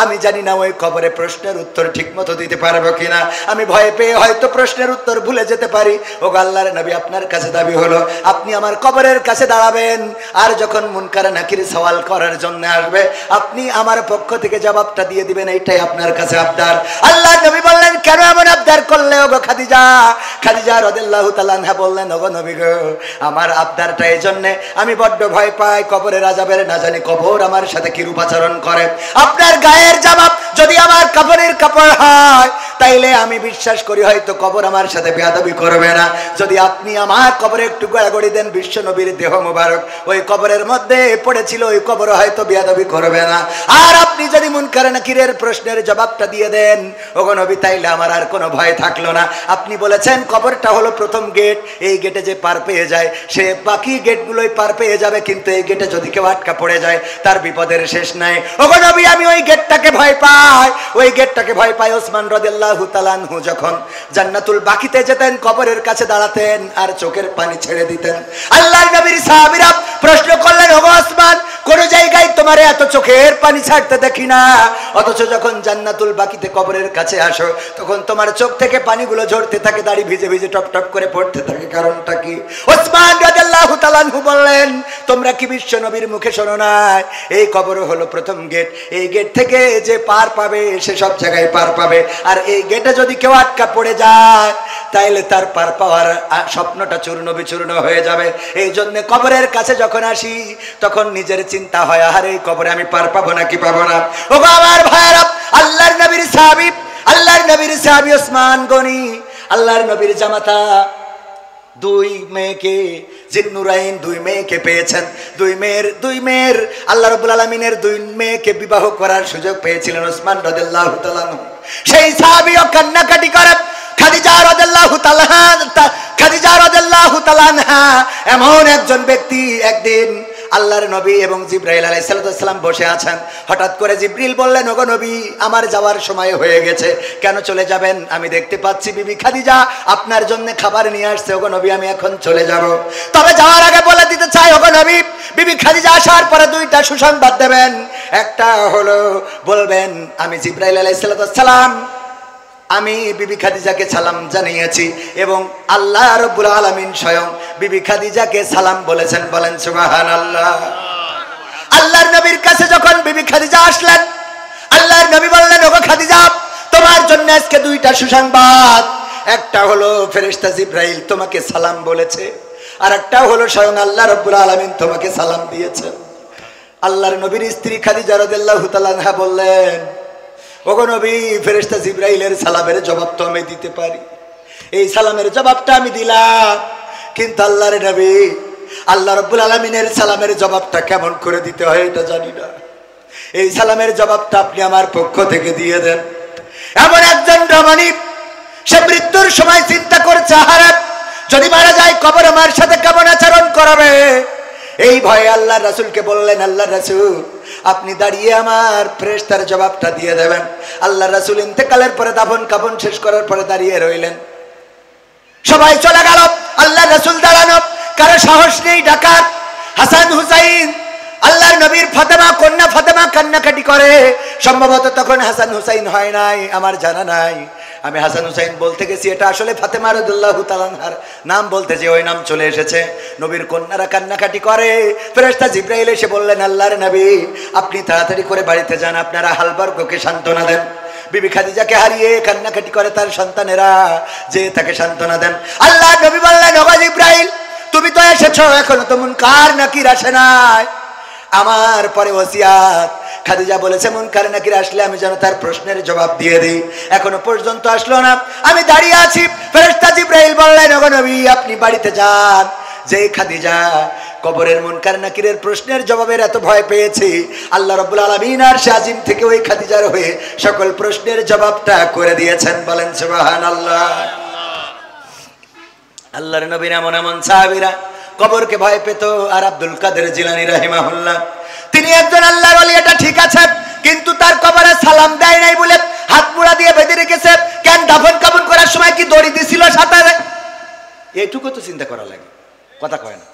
S1: আমি জানি না ওই কবরে প্রশ্নের উত্তর ঠিকমতো দিতে পারবো কিনা। আমি ভয় পেয়ে হয়তো প্রশ্নের উত্তর ভুলে যেতে পারি। ওগো আল্লাহর নবী আপনার কাছে দাবি হলো আপনি আমার কবরের কাছে দাঁড়াবেন, আর যখন মুনকার নাকির সওয়াল করার জন্য আসবে আপনি আমার পক্ষ থেকে জবাবটা দিয়ে দিবেন, এইটাই আপনার কাছে আবদার। আল্লাহর নবী বললেন কেন এমন আবদার করলে ওগো খাদিজা? খাদিজা রাদিয়াল্লাহু তাআলা আনহা বললেন ওগো নবী গো আমার আবদারটা এই জন্য আমি বড্ড ভয় পাই কবরের আযাবের, না জানি কবর আমার সাথে কি রূপ আচরণ করে। আপনার গায়ের জামা যদি আমার কাপড়ের কাপড় হয় তাইলে আমি বিশ্বাস করি হয়তো কবর আমার সাথে বেয়াদবি করবে না। যদি আপনি আমার কবরে একটু গড়াগড়ি দেন, বিশ্ব নবীর দেহ মোবারক ওই কবরের মধ্যে পড়েছিল, ওই কবর হয়তো বেয়াদবি করবে না। আর আপনি যদি মুনকার নাকিরের প্রশ্নের জবাবটা দিয়ে দেন ওগো নবী তাইলে আমার আর কোনো ভয় ভয় থাকলো না। আপনি বলেছেন কবরটা হলো প্রথম গেট, এই গেটে যে পার পেয়ে যায় সে বাকি গেটগুলোই পার পেয়ে যাবে, কিন্তু এই গেটে যদি কেউ আটকা পড়ে যায় তার বিপদের শেষ নাই। ওগো নবী, আমি ওই গেটটাকে ভয় পাই, ওই গেটটাকে ভয় পাই। ওসমান রাদিয়াল্লাহু তাআলা আনহু যখন জান্নাতুল বাকিতে যেতেন, কবরের কাছে দাঁড়াতেন আর চোখের পানি ছেড়ে দিতেন। আল্লাহর নবীর সাহাবীরা প্রশ্ন করলেন, ওগো ওসমান, কোন জায়গায় তোমার এত চোখের পানি ছাড়তে দেখি না, অথচ যখন জান্নাতুল বাকিতে কবরের কাছে আসো তখন তোমার চোখ থেকে পানিগুলো ঝরতে থাকে, দাড়ি ভিজে ভিজে টপ টপ করে পড়তে থাকে, কারণটা কি? ওসমান রাদিয়াল্লাহু তাআলা আনহু বললেন, তোমরা কি বিশ্ব নবীর মুখে শোনো না, এই কবর হলো প্রথম গেট, এই গেট থেকে যে পার পাবে সে সব জায়গায় পার পাবে, আর এই গেটে যদি কেউ আটকা পড়ে যায় তাইলে তার পার পাওয়ার স্বপ্নটা চূর্ণ বিচূর্ণ হয়ে যাবে। এই জন্য কবরের কাছে যখন আসি তখন নিজের চিন্তা হয়, আরে এই কবরে আমি পার পাবো নাকি পাবো না। ও আমার ভাইরা, আল্লাহর নবীর সাহাবী ওসমান গনি, আল্লাহর নবীর জামাতা, দুই মেয়েকে জিন্নুরাইন, দুই মেয়েকে পেয়েছেন। দুই মেয়ের আল্লাহ রাব্বুল আলামিনের দুই মেয়েকে বিবাহ করার সুযোগ পেয়েছিলেন ওসমান রাদিয়াল্লাহু তাআলা। সেই সাহাবীও কান্নাকাটি করে খাদিজা রাদিয়াল্লাহু তাআলা আনহা এমন একজন ব্যক্তি, একদিন আল্লাহর নবী এবং জিবরাইল আলাইহিস সালাম বসে আছেন। হঠাৎ করে জিবরিল বললেন, ওগো নবী, আমার যাওয়ার সময় হয়ে গেছে, কেন চলে যাবেন? আমি দেখতে পাচ্ছি বিবি খাদিজা আপনার জন্য খাবার নিয়ে আসছে, ওগো নবী আমি এখন চলে যাব। তবে যাওয়ার আগে বলে দিতে চাই, ওগো নবী, বিবি খাদিজা আসার পরে দুইটা সুসংবাদ দেবেন। একটা হলো বলবেন, আমি জিবরাইল আলাইহিস সালাম, আমি বিবি খাদিজাকে সালাম জানিয়েছি এবং আল্লাহ রাব্বুল আলামিন স্বয়ং বিবি খাদিজাকে সালাম বলেছেন। বলেন সুবহানাল্লাহ। আল্লাহর নবীর কাছে যখন বিবি খাদিজা আসলেন, আল্লাহর নবী বললেন, ওগো খাদিজা, তোমার জন্য আজকে দুইটা সুসংবাদ। একটা হলো ফেরেশতা জিবরাইল তোমাকে সালাম বলেছে, আর একটা হলো স্বয়ং আল্লাহ রাব্বুল আলামিন তোমাকে সালাম দিয়েছেন। আল্লাহর নবীর স্ত্রী খাদিজা রাদিয়াল্লাহু তাআলা আনহা বললেন, ওগো নবী, ফেরেশতা জিবরাইলের সালামের জবাব তো আমি দিতে পারি, এই সালামের জবাবটা আমি দিলাম, কিন্তু আল্লাহর নবী, আল্লাহ রাব্বুল আলামিনের সালামের জবাবটা কেমন করে দিতে হয় এটা জানি না, এই সালামের জবাবটা আপনি আমার পক্ষ থেকে দিয়ে দেন। এমন একজন রমণী, সে মৃত্যুর সময় চিন্তা করছে, আহারে যদি মারা যায় কবর আমার সাথে কেমন আচরণ করাবে। এই ভয়ে আল্লাহ রাসূলকে বললেন, আল্লাহ রাসূল, আপনি দাঁড়িয়ে আমার ফেরেশতার জবাবটা দিয়ে দেবেন। আল্লাহ রাসূল ইন্তেকালের পরে দাফন কাফন শেষ করার পরে দাঁড়িয়ে রইলেন। সবাই চলে গেল, আল্লাহ রাসূল দাঁড়ানো, কারো সাহস নেই ডাকার। হাসান হুসাইন, আল্লাহর নবীর ফাতেমা, কন্যা ফাতেমা কান্নাকাটি করে। সম্ভবত তখন হাসান হুসাইন হয় নাই, আমার জানা নাই। আমি হাসান হুসাইন বলতে গেছি, এটা আসলে ফাতেমা রাদিয়াল্লাহু তাআলা আনহার নাম বলতে যে ওই নাম চলে এসেছে। নবীর কন্যারা কান্নাকাটি করে। ফেরেশতা জিবরাইল এসে বললেন, আল্লাহর নবী, আপনি তাড়াতাড়ি করে বাড়িতে যান, আপনারা হালবর্গকে সান্ত্বনা দেন। বিবি খাদিজাকে হারিয়ে কান্নাকাটি করে তার সন্তানেরা, যে তাকে সান্ত্বনা দেন। আল্লাহর নবী বললেন, ওগো জিবরাইল, তুমি তো এসেছো, এখনো তো মুনকার নাকির আসে নাই। আমার পরে ওসিয়াত, খাদিজা বলেছে মুনকার নাকির আসলে আমি যেন তার প্রশ্নের জবাব দিয়ে দিই, এখনো পর্যন্ত আসলো না, আমি দাঁড়িয়ে আছি। ফেরেশতা জিবরাইল বললেন, ওগো নবী, আপনি বাড়িতে যান। যে খাদিজা কবরের মুনকার নাকিরের প্রশ্নের জবাবের এত ভয় পেয়েছে, আল্লাহ রাব্বুল আলামিন আরশে আজিম থেকে ওই খাদিজার হয়ে সকল প্রশ্নের জবাবটা করে দিয়েছেন। বলেন সুবহানাল্লাহ। আল্লাহর নবীর এমন এমন সাহাবীরা কবরকে ভয় পেত। আর আব্দুল কাদের জিলানী রাহিমাহুল্লাহ, তিনি একজন আল্লাহর ওলি, এটা ঠিক আছে, কিন্তু তার কবরে সালাম দেয় নাই বলে হাত মুড়া দিয়ে বেঁধে রেখেছে। কেন দাফন কাফন করার সময় কি দড়ি দিছিল সাথে? এইটুকু তো চিন্তা করা লাগে, কথা কয় না।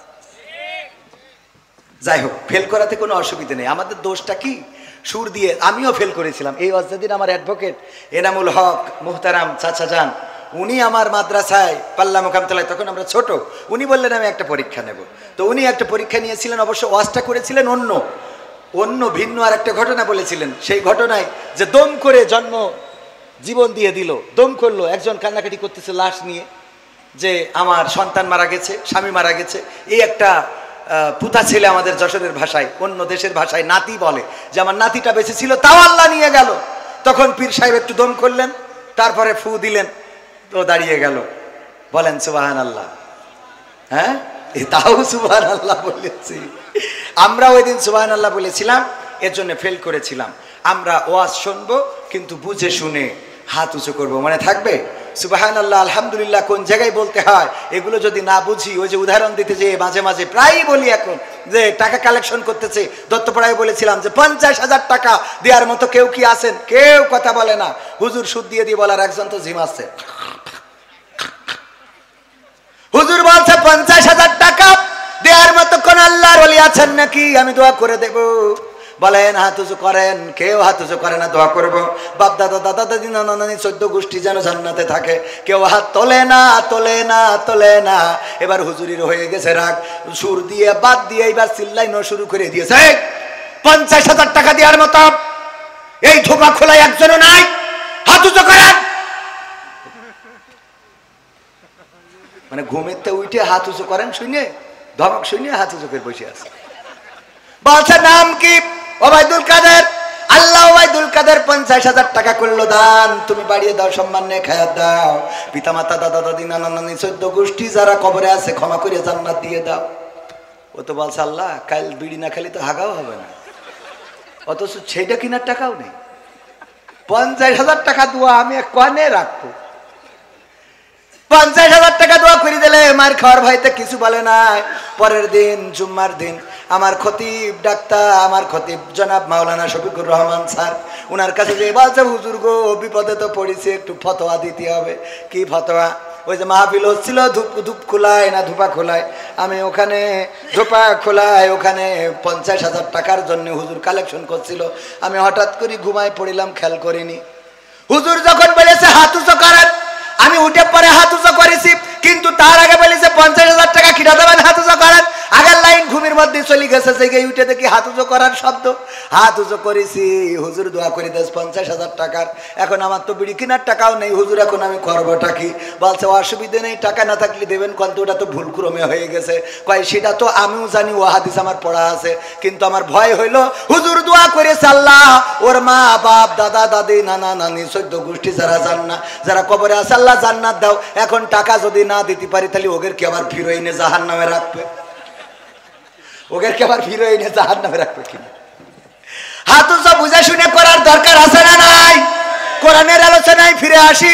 S1: যাই হোক, ফেল করাতে কোনো অসুবিধা নেই। আমাদের দোষটা কি, সুর দিয়ে আমিও ফেল করেছিলাম। এই অজদিন আমার অ্যাডভোকেট এনামুল হক মুহতারাম চাচা যান, উনি আমার মাদ্রাসায় পাল্লা মোকামতলায়, তখন আমরা ছোট, উনি বললেন আমি একটা পরীক্ষা নেব। তো উনি একটা পরীক্ষা নিয়েছিলেন, অবশ্য ওয়াজটা করেছিলেন অন্য ভিন্ন আর একটা ঘটনা বলেছিলেন। সেই ঘটনায় যে দম করে জীবন দিয়ে দিল, দম করলো, একজন কান্নাকাটি করতেছে লাশ নিয়ে, যে আমার সন্তান মারা গেছে, স্বামী মারা গেছে। এই একটা পুতা ছেলে, আমাদের যশোরের ভাষায়, অন্য দেশের ভাষায় নাতি বলে, যে আমার নাতিটা বেঁচে ছিল, তাও আল্লাহ নিয়ে গেল। তখন পীর সাহেব একটু দম করলেন, তারপরে ফু দিলেন, তো দাঁড়িয়ে গেল। বলেন সুবহানাল্লাহ। হ্যাঁ, তাও সুবহানাল্লাহ বলেছি। আমরা ওই দিন সুবহানাল্লাহ বলেছিলাম, এর জন্য ফেল করেছিলাম। আমরা ওয়াজ শুনবো, কিন্তু বুঝে শুনে হাত উঁচু করবো, মনে থাকবে? সুবহানাল্লাহ আলহামদুলিল্লাহ কোন জায়গায় বলতে হয় এগুলো যদি না বুঝি, ওই যে উদাহরণ দিতে যে মাঝে মাঝে প্রায়ই বলি এখন যে টাকা কালেকশন করতেছে, দত্তপাড়ায় বলেছিলাম যে 50,000 টাকা দেওয়ার মতো কেউ কি আছেন? কেউ কথা বলে না। হুজুর সুদ দিয়ে দিয়ে বলার একজন তো ঝিমাচ্ছে। হুজুর বলছে 50,000 টাকা দেওয়ার মতো কোন আল্লাহর ওলি আছেন নাকি? আমি দোয়া করে দেব। বলেন হাত উঁচু করেন। কেউ হাত উঁচু করে না, দোয়া করবো বাপ দাদা দাদা দাদি নানা নানি 14 গোষ্ঠী যেন জান্নাতে থাকে। কেউ হাত তোলে না, তোলে না, তোলে না। এবার হুজুরির হয়ে গেছে রাগ, সুর দিয়ে বাদ দিয়ে এবার চিল্লাইনো শুরু করে দিয়েছে। 50,000 টাকা দেওয়ার মতো এই ধোপা খোলায় একজনও নাই, হাত উঁচু করেন। মানে ঘুমেতে উঠে হাত উঁচু করেন শুনে, ধমক শুনে হাত উঁচু করে বসে আছে। বলছে নাম কি? ওবায়দুল কাদের। আল্লাহ ওবায়দুল কাদের 50,000 টাকা করলো দান, তুমি বাড়িয়ে দাও, সম্মান নিয়ে খায়াত দাও। পিতা মাতা দাদা দাদি নানা নানি 14 গোষ্ঠী যারা কবরে আছে ক্ষমা করে জান্নাত দিয়ে দাও। ও তো বলছে আল্লাহ কাল বিড়ি না খেলে তো হাগাও হবে না, অথচ সেইটা কিনার টাকাও নেই। 50,000 টাকা দোয়া আমি কনে রাখবো? 50,000 টাকা দোয়া করে দিলে মার খাওয়ার ভয়তে কিছু বলে না। পরের দিন জুম্মার দিন আমার খতিব ডাক্তার, আমার খতিব জনাব মাওলানা শফিকুর রহমান স্যার, ওনার কাছে যে বলছে হুজুর গো বিপদে তো পড়েছে, একটু ফতোয়া দিতে হবে। কি ফতোয়া? ওই যে মাহফিল হচ্ছিল ধূপ খোলায় না ধূপা খোলায়, আমি ওখানে ধূপা খোলায় ওখানে 50,000 টাকার জন্য হুজুর কালেকশন করছিল। আমি হঠাৎ করে ঘুমায় পড়িলাম, খেয়াল করিনি। হুজুর যখন বলেছে হাত উঁচু করেন, আমি উঠে পরে হাত উঁচু করেছি, কিন্তু তার আগে বলেছে 50,000 টাকা কিনা দেবেন, হাত উঁচু করেন। আগের লাইন ঘুমের মধ্যে চলে গেছে, জেগে উঠে দেখি হাত উঁচু করার শব্দ। হাত উঁচু করেছি, হুজুর দোয়া করে দেশ 50,000 টাকার। এখন আমার তো বিড়ি কেনার টাকাও নেই হুজুর, এখন আমি করবোটা কি? বলছে অসুবিধে নেই, টাকা না থাকলে দেবেন, কিন্তু ওটা তো ভুল ক্রমে হয়ে গেছে। কয় সেটা তো আমিও জানি, ও হাদিস আমার পড়া আছে, কিন্তু আমার ভয় হইলো হুজুর দোয়া করেছে আল্লাহ ওর মা বাপ দাদা দাদি নানা নানি 14 গোষ্ঠী যারা যারা কবরে আছে আল্লাহ জান্নাত দাও। এখন টাকা যদি না দিতে পারি তাহলে ওদের কি আবার ফিরোইনে জাহান্নামে রাখবে? ওদের কি আবার ফিরোইনে জাহান্নামে রাখবে কিনা? হাত উঁচু বুঝে শুনে করার দরকার আছে না নাই? কোরআনের আলোচনায় ফিরে আসি।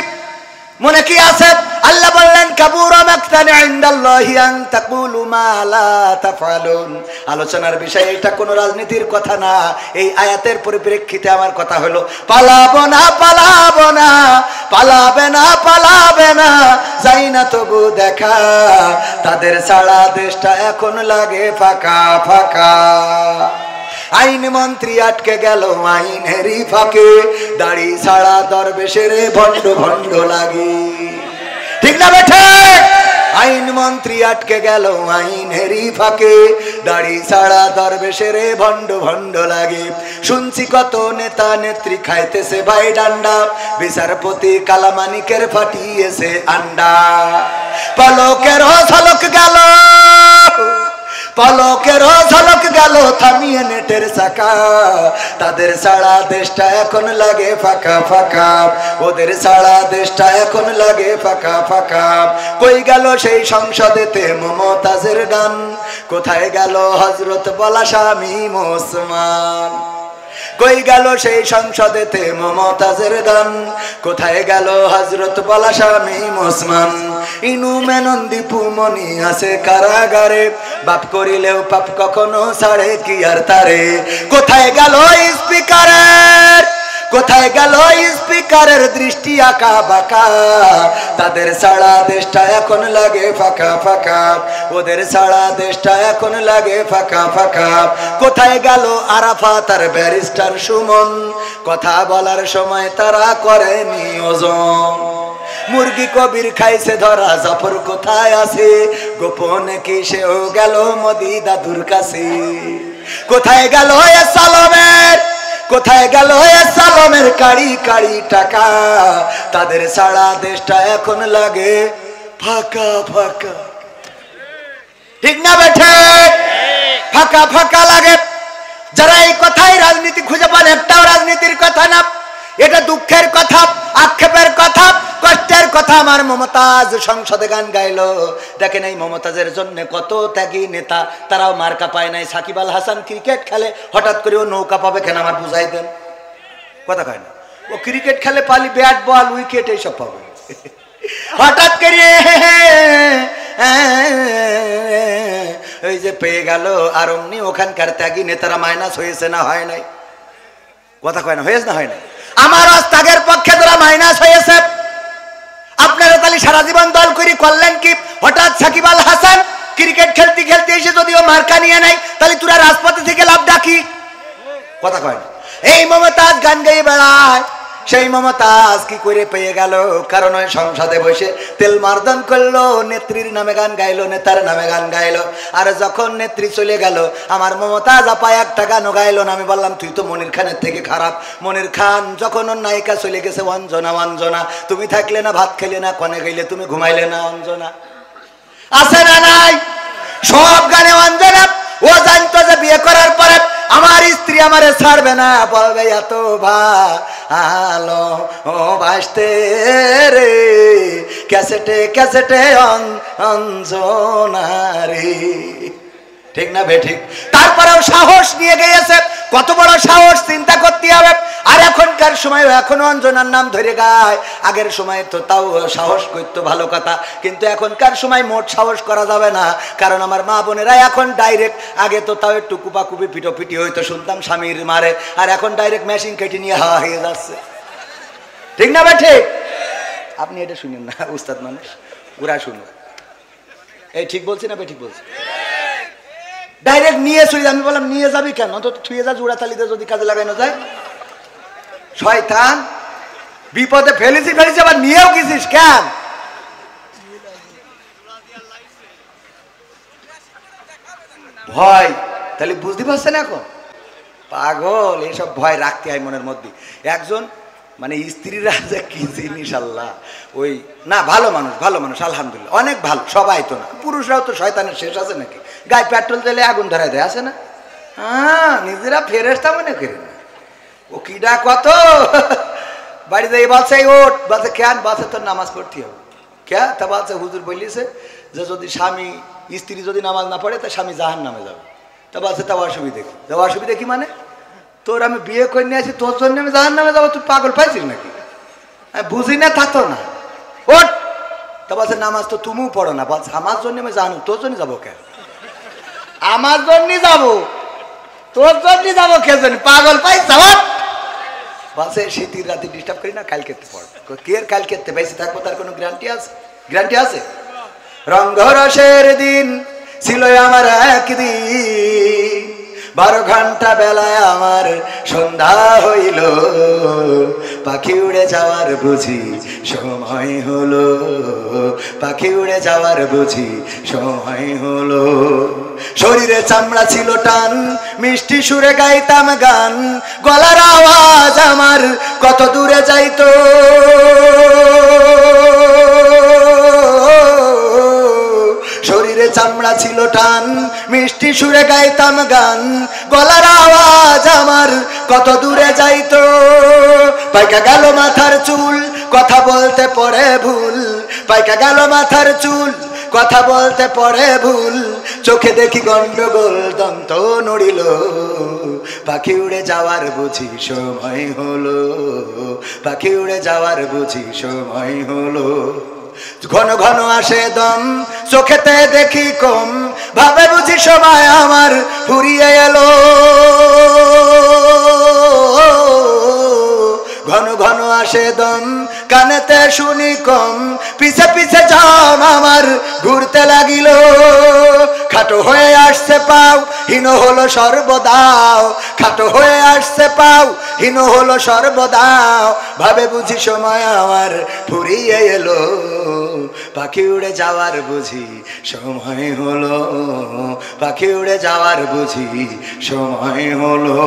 S1: মনে কি আছে? আল্লাহ বললেন কাবুরা মাকতান ইনদাল্লাহি আন তাকুলু মা লা তাফআলুন। আলোচনার বিষয় এটা কোনো রাজনীতির কথা না। এই আয়াতের পরিপ্রেক্ষিতে আমার কথা হলো পালাবো না, পালাবো না, পালাবে না, পালাবে না, যাই না তবু দেখা, তাদের ছাড়া দেশটা এখন লাগে ফাঁকা ফাঁকা। আইন মন্ত্রী আটকে গেল আইনেরই ফাঁকে, দাড়ি ছাড়া দরবেশের ভণ্ড ভণ্ড লাগে। ঠিক না বেঠে? আইন মন্ত্রী আটকে গেল আইনেরই ফাঁকে, দাড়ি ছাড়া দরবেশের ভণ্ড ভণ্ড লাগে। শুনছি কত নেতা নেত্রী খাইতেছে ভাই ডান্ডা, বিচারপতি কালামানিকের ফাটিয়েছে আন্ডা। পলকের ঝলক গেল, পলকের ঝলক গেল থামিয়ে নেটের চাকা, তাদের ছাড়া দেশটা এখন লাগে ফাঁকা ফাঁকা, ওদের ছাড়া দেশটা এখন লাগে ফাঁকা ফাঁকা। কই গেল সেই সংসদেতে মমতাজের গান, কোথায় গেল হযরত বলা শামীম ওসমান? কই গেল সেই সংসদেতে মমতাজের গান, কোথায় গেল হযরত বলা শামীম ওসমান? ইনু মেনন দীপু মনি আছে কারাগারে, বাপ করিলেও পাপ কখনো ছাড়ে কি আর তারে? কোথায় গেল স্পিকারের, কোথায় গেল স্পিকারের দৃষ্টি আঁকা বাঁকা, তাদের ছাড়া দেশটা এখন লাগে ফাঁকা ফাঁকা, ওদের ছাড়া দেশটা এখন লাগে ফাঁকা ফাঁকা। কোথায় গেল আরাফাত আর ব্যারিস্টার সুমন, কথা বলার সময় তারা করে নিয়োজন? মুরগি কবির খাইছে ধরা, জাফর কোথায় আছে? গোপনে কি সেও গেল মোদি দাদুর কাছে? কোথায় গেল সালমের, কোথায় গেল সালমের কাড়ি কাড়ি টাকা, তাদের ছাড়া দেশটা এখন লাগে ফাঁকা ফাঁকা। ঠিক না বেঠে? ফাঁকা ফাঁকা লাগে। যারা এই কথাই রাজনীতি খুঁজে পান, একটাও রাজনীতির কথা না, এটা দুঃখের কথা, আক্ষেপের কথা, কষ্টের কথা। আমার মমতাজ সংসদে গান গাইলো, দেখেন এই মমতাজের জন্য কত ত্যাগী নেতা, তারাও মার্কা পায় নাই। সাকিব আল হাসান ক্রিকেট খেলে, হঠাৎ করে ও নৌকা পাবে কেন? আমার বুঝাই দেন। কথা কয় না, ও ক্রিকেট খেলে পালি ব্যাট বল উইকেট এইসব পাবে। হঠাৎ করে ওই যে পেয়ে গেল আর অমনি ওখানকার ত্যাগী নেতারা মাইনাস হয়েছে না হয় নাই? কথা কয় না, হয়েছে না হয় নাই? আমার ত্যাগের পক্ষে যারা মাইনাস হয়েছে, আপনারা তাহলে সারা জীবন দল করে করলেন কি? হঠাৎ সাকিব আল হাসান ক্রিকেট খেলতে খেলতে এসে যদিও মার্কা নিয়ে নাই, তাহলে তোরা রাজপথে থেকে লাভ ডাকি? কথা কয় না। এই মমতাজ গান গাইয়ে বেড়ায়, সেই মমতাজ কি করে পেয়ে গেল? কারণ ওই সংসদে বসে তেল মার্দন করলো, নেত্রীর নামে গান গাইলো, নেতার নামে গান গাইলো। আর যখন নেত্রী চলে গেল, আমার মমতাজ আপা একটা গানও গাইলো না। আমি বললাম তুই তো মনির খানের থেকে খারাপ। মনির খান যখন ওর নায়িকা চলে গেছে, অঞ্জনা অঞ্জনা তুমি থাকলে না ভাত খেলে না, কনে গেলে তুমি ঘুমাইলে না, অঞ্জনা আছে না নাই? সব গানে অঞ্জনা। ও জানতো যে বিয়ে করার পরে আমার স্ত্রী আমারে ছাড়বে না, বলবে এত ভালো ও বাসতে রে, ক্যাসেটে ক্যাসেটে অঞ্জনা রে। ঠিক না বে ঠিক? তারপরেও সাহস নিয়ে গিয়েছে। কত বড় সাহস চিন্তা করতে হবে। আর এখনকার সময় এখনো অঞ্জনার নাম ধরে গায়। আগের সময় তো তাও সাহস করতো, ভালো কথা। কিন্তু এখনকার সময় মোট সাহস করা যাবে না, কারণ আমার মা বোনেরা এখন ডাইরেক্ট, আগে তো তাও একটু কুপাকুপি পিটোপিটি হইতো, শুনতাম স্বামীর মারে, আর এখন ডাইরেক্ট মেশিন কেটে নিয়ে হাওয়া হয়ে যাচ্ছে। ঠিক না ভাই ঠিক? আপনি এটা শুনেন না, উস্তাদ মানুষ, ওরা শুনুন। এই ঠিক বলছি না ভাই? ঠিক বলছি। ডাইরেক্ট নিয়ে চলে। আমি বললাম নিয়ে যাবি কেন? তো ছুঁয়ে যা, জোড়া তালিতে যদি কাজে লাগানো যায়। শয়তান, বিপদে ফেলেছি আবার নিয়েও গেছিস কেন? ভয়, তাহলে বুঝতে পারছেন এখন? পাগল, এসব ভয় রাখতে হয় মনের মধ্যে। একজন মানে স্ত্রীরা যে কি জিনিস আল্লাহ, ওই না ভালো মানুষ, ভালো মানুষ আলহামদুলিল্লাহ, অনেক ভালো, সবাই তো না। পুরুষরাও তো শয়তানের শেষ আছে নাকি? গায়ে পেট্রোল দিলে আগুন ধরাই দেয়, আছে না? হ্যাঁ, নিজেরা ফেরেশতা মনে করেন না। ও কিডা কত বাড়িতে এই বলছে ওট, বলছে কেন? বলছে তোর নামাজ পড়তে হবে। কে? তা বলছে হুজুর বলিছে যে যদি স্বামী স্ত্রী যদি নামাজ না পড়ে তা স্বামী জাহান নামে যাবে। তা বলছে তা অসুবিধা কি? তা অসুবিধা কি মানে? তোর আমি বিয়ে করে নিয়ে আসি, তোর জন্য আমি জাহান নামে যাবো? তুই পাগল পাইছিস নাকি? আমি বুঝি না, তা তো না। ওট। তা বলছে নামাজ তো তুমিও পড়ো না। বলছে আমার জন্য আমি জানো, তোর জন্য যাবো কেন? আমার জন্য যাবো, তোর জন্য যাবো কে জানি? পাগল পাই যাবো। বলছে শীতের রাতে ডিস্টার্ব করি না, কালকে পড়। কে কালকে বেঁচে থাকবো তার কোনো গ্যারান্টি আছে? গ্যারান্টি আছে? রঙ্গরসের দিন ছিল আমার একদিন, 12 ঘন্টা বেলায় আমার সন্ধ্যা হইল, পাখি উড়ে যাওয়ার বুঝি সময় হলো, পাখি উড়ে যাওয়ার বুঝি সময় হলো। শরীরে চামড়া ছিল টান, মিষ্টি সুরে গাইতাম গান, গলার আওয়াজ আমার কত দূরে যাইতো। শরীরে চামড়া ছিল টান, মিষ্টি সুরে গাইতাম গান, গলার আওয়াজ আমার কত দূরে যাইতো। পাইকা গেল মাথার চুল, কথা বলতে পড়ে ভুল, পাইকা গেল মাথার চুল, কথা বলতে পড়ে ভুল, চোখে দেখি গন্ডগোল, দন্ত নড়িল, পাখি উড়ে যাওয়ার বুঝি সময় হলো, পাখি উড়ে যাওয়ার বুঝি সময় হলো। ঘন ঘন আসে দম, চোখেতে দেখি কম, ভাবে বুঝি সময় আমার ফুরিয়ে এলো। ঘন ঘন আসে দম, কানেতে শুনি কম, পিছে পিছে জাম আমার ঘুরতে লাগিল। খাটো হয়ে আসছে পাও, হীন হলো সর্বদাও, খাটো হয়ে আসছে পাও, হীন হলো সর্বদাও, ভাবে বুঝি সময় আমার ফুরিয়ে এলো, পাখি উড়ে যাওয়ার বুঝি সময় হলো, পাখি উড়ে যাওয়ার বুঝি সময় হলো।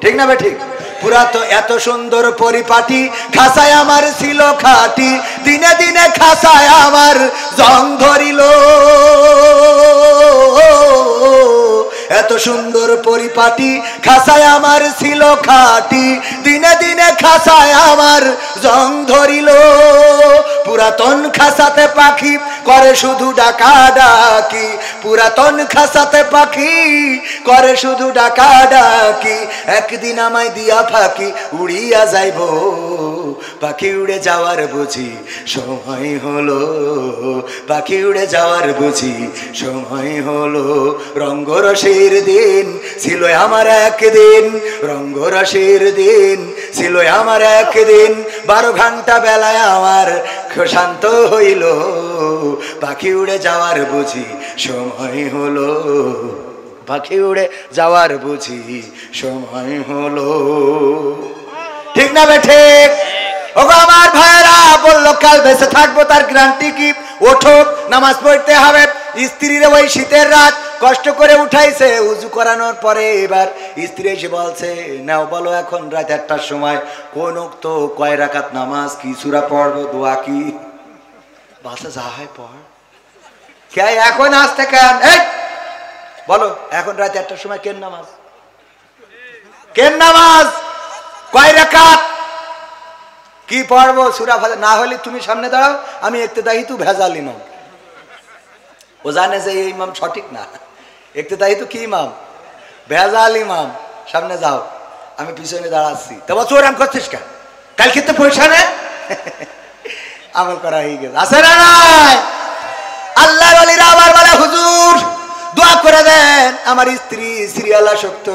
S1: ঠিক না বে ঠিক? পুরা তো এত সুন্দর পরিপাটি, খাসায় আমার ছিল খাটি, দিনে দিনে খাসায় আমার জং ধরিল। এত সুন্দর পরিপাটি, খাসায় আমার ছিল খাটি, দিনে দিনে খাসায় আমার জং ধরিল। পুরাতন খাসাতে পাখি করে শুধু ডাকাডাকি, পুরাতন খাসাতে পাখি করে শুধু ডাকাডাকি, একদিন আমায় দিয়া ফাঁকি উড়িয়া যাইব, পাখি উড়ে যাওয়ার বুঝি সময় হলো, পাখি উড়ে যাওয়ার বুঝি সময় হলো। রঙ্গরসের দিন ছিল আমার একদিন, রঙ্গরসের দিন ছিল আমার একদিন, 12 ঘন্টা বেলায় আমার শান্ত হইল, পাখি উড়ে যাওয়ার বুঝি সময় হলো, পাখি উড়ে যাওয়ার বুঝি সময় হলো। ঠিক না বেঠে? ওগো আমার ভাইরা, বললো কাল বেঁচে থাকবো তার গ্যারান্টি কি? ওঠো, নামাজ পড়তে হবে। স্ত্রীর ওই শীতের রাত কষ্ট করে উঠাইছে, উজু করানোর পরে এবার স্ত্রী এসে বলছে, নাও বলো এখন রাত 1টার সময় কোন ওয়াক্ত কয় রাকাত নামাজ, কি সূরা পড়বো, দোয়া কি? বাসা যা হয় পড়, কে এখন আসতে কেন? এই বলো এখন রাত 1টার সময় কেন নামাজ, কেন নামাজ, কয় রাকাত, কি পড়বো, সূরা ফাতিহা? না হলে তুমি সামনে দাঁড়াও, আমি ইক্তেদাই তু ভেজালি নাও। ও জানে যে এই ইমাম সঠিক না, ইক্তেদাই তু কি ইমাম, ভেজাল ইমাম, সামনে যাও, আমি পিছনে দাঁড়াচ্ছি। তো চোরাম করছিস কেন, কাল কিন্তু পয়সা নে, আমল করা হয়ে গেছে, আছে না নাই? আল্লাহর ওলিরা আবার বলে, হুজুর দোয়া করে দেন আমার স্ত্রী সিরিয়াল আসক্ত,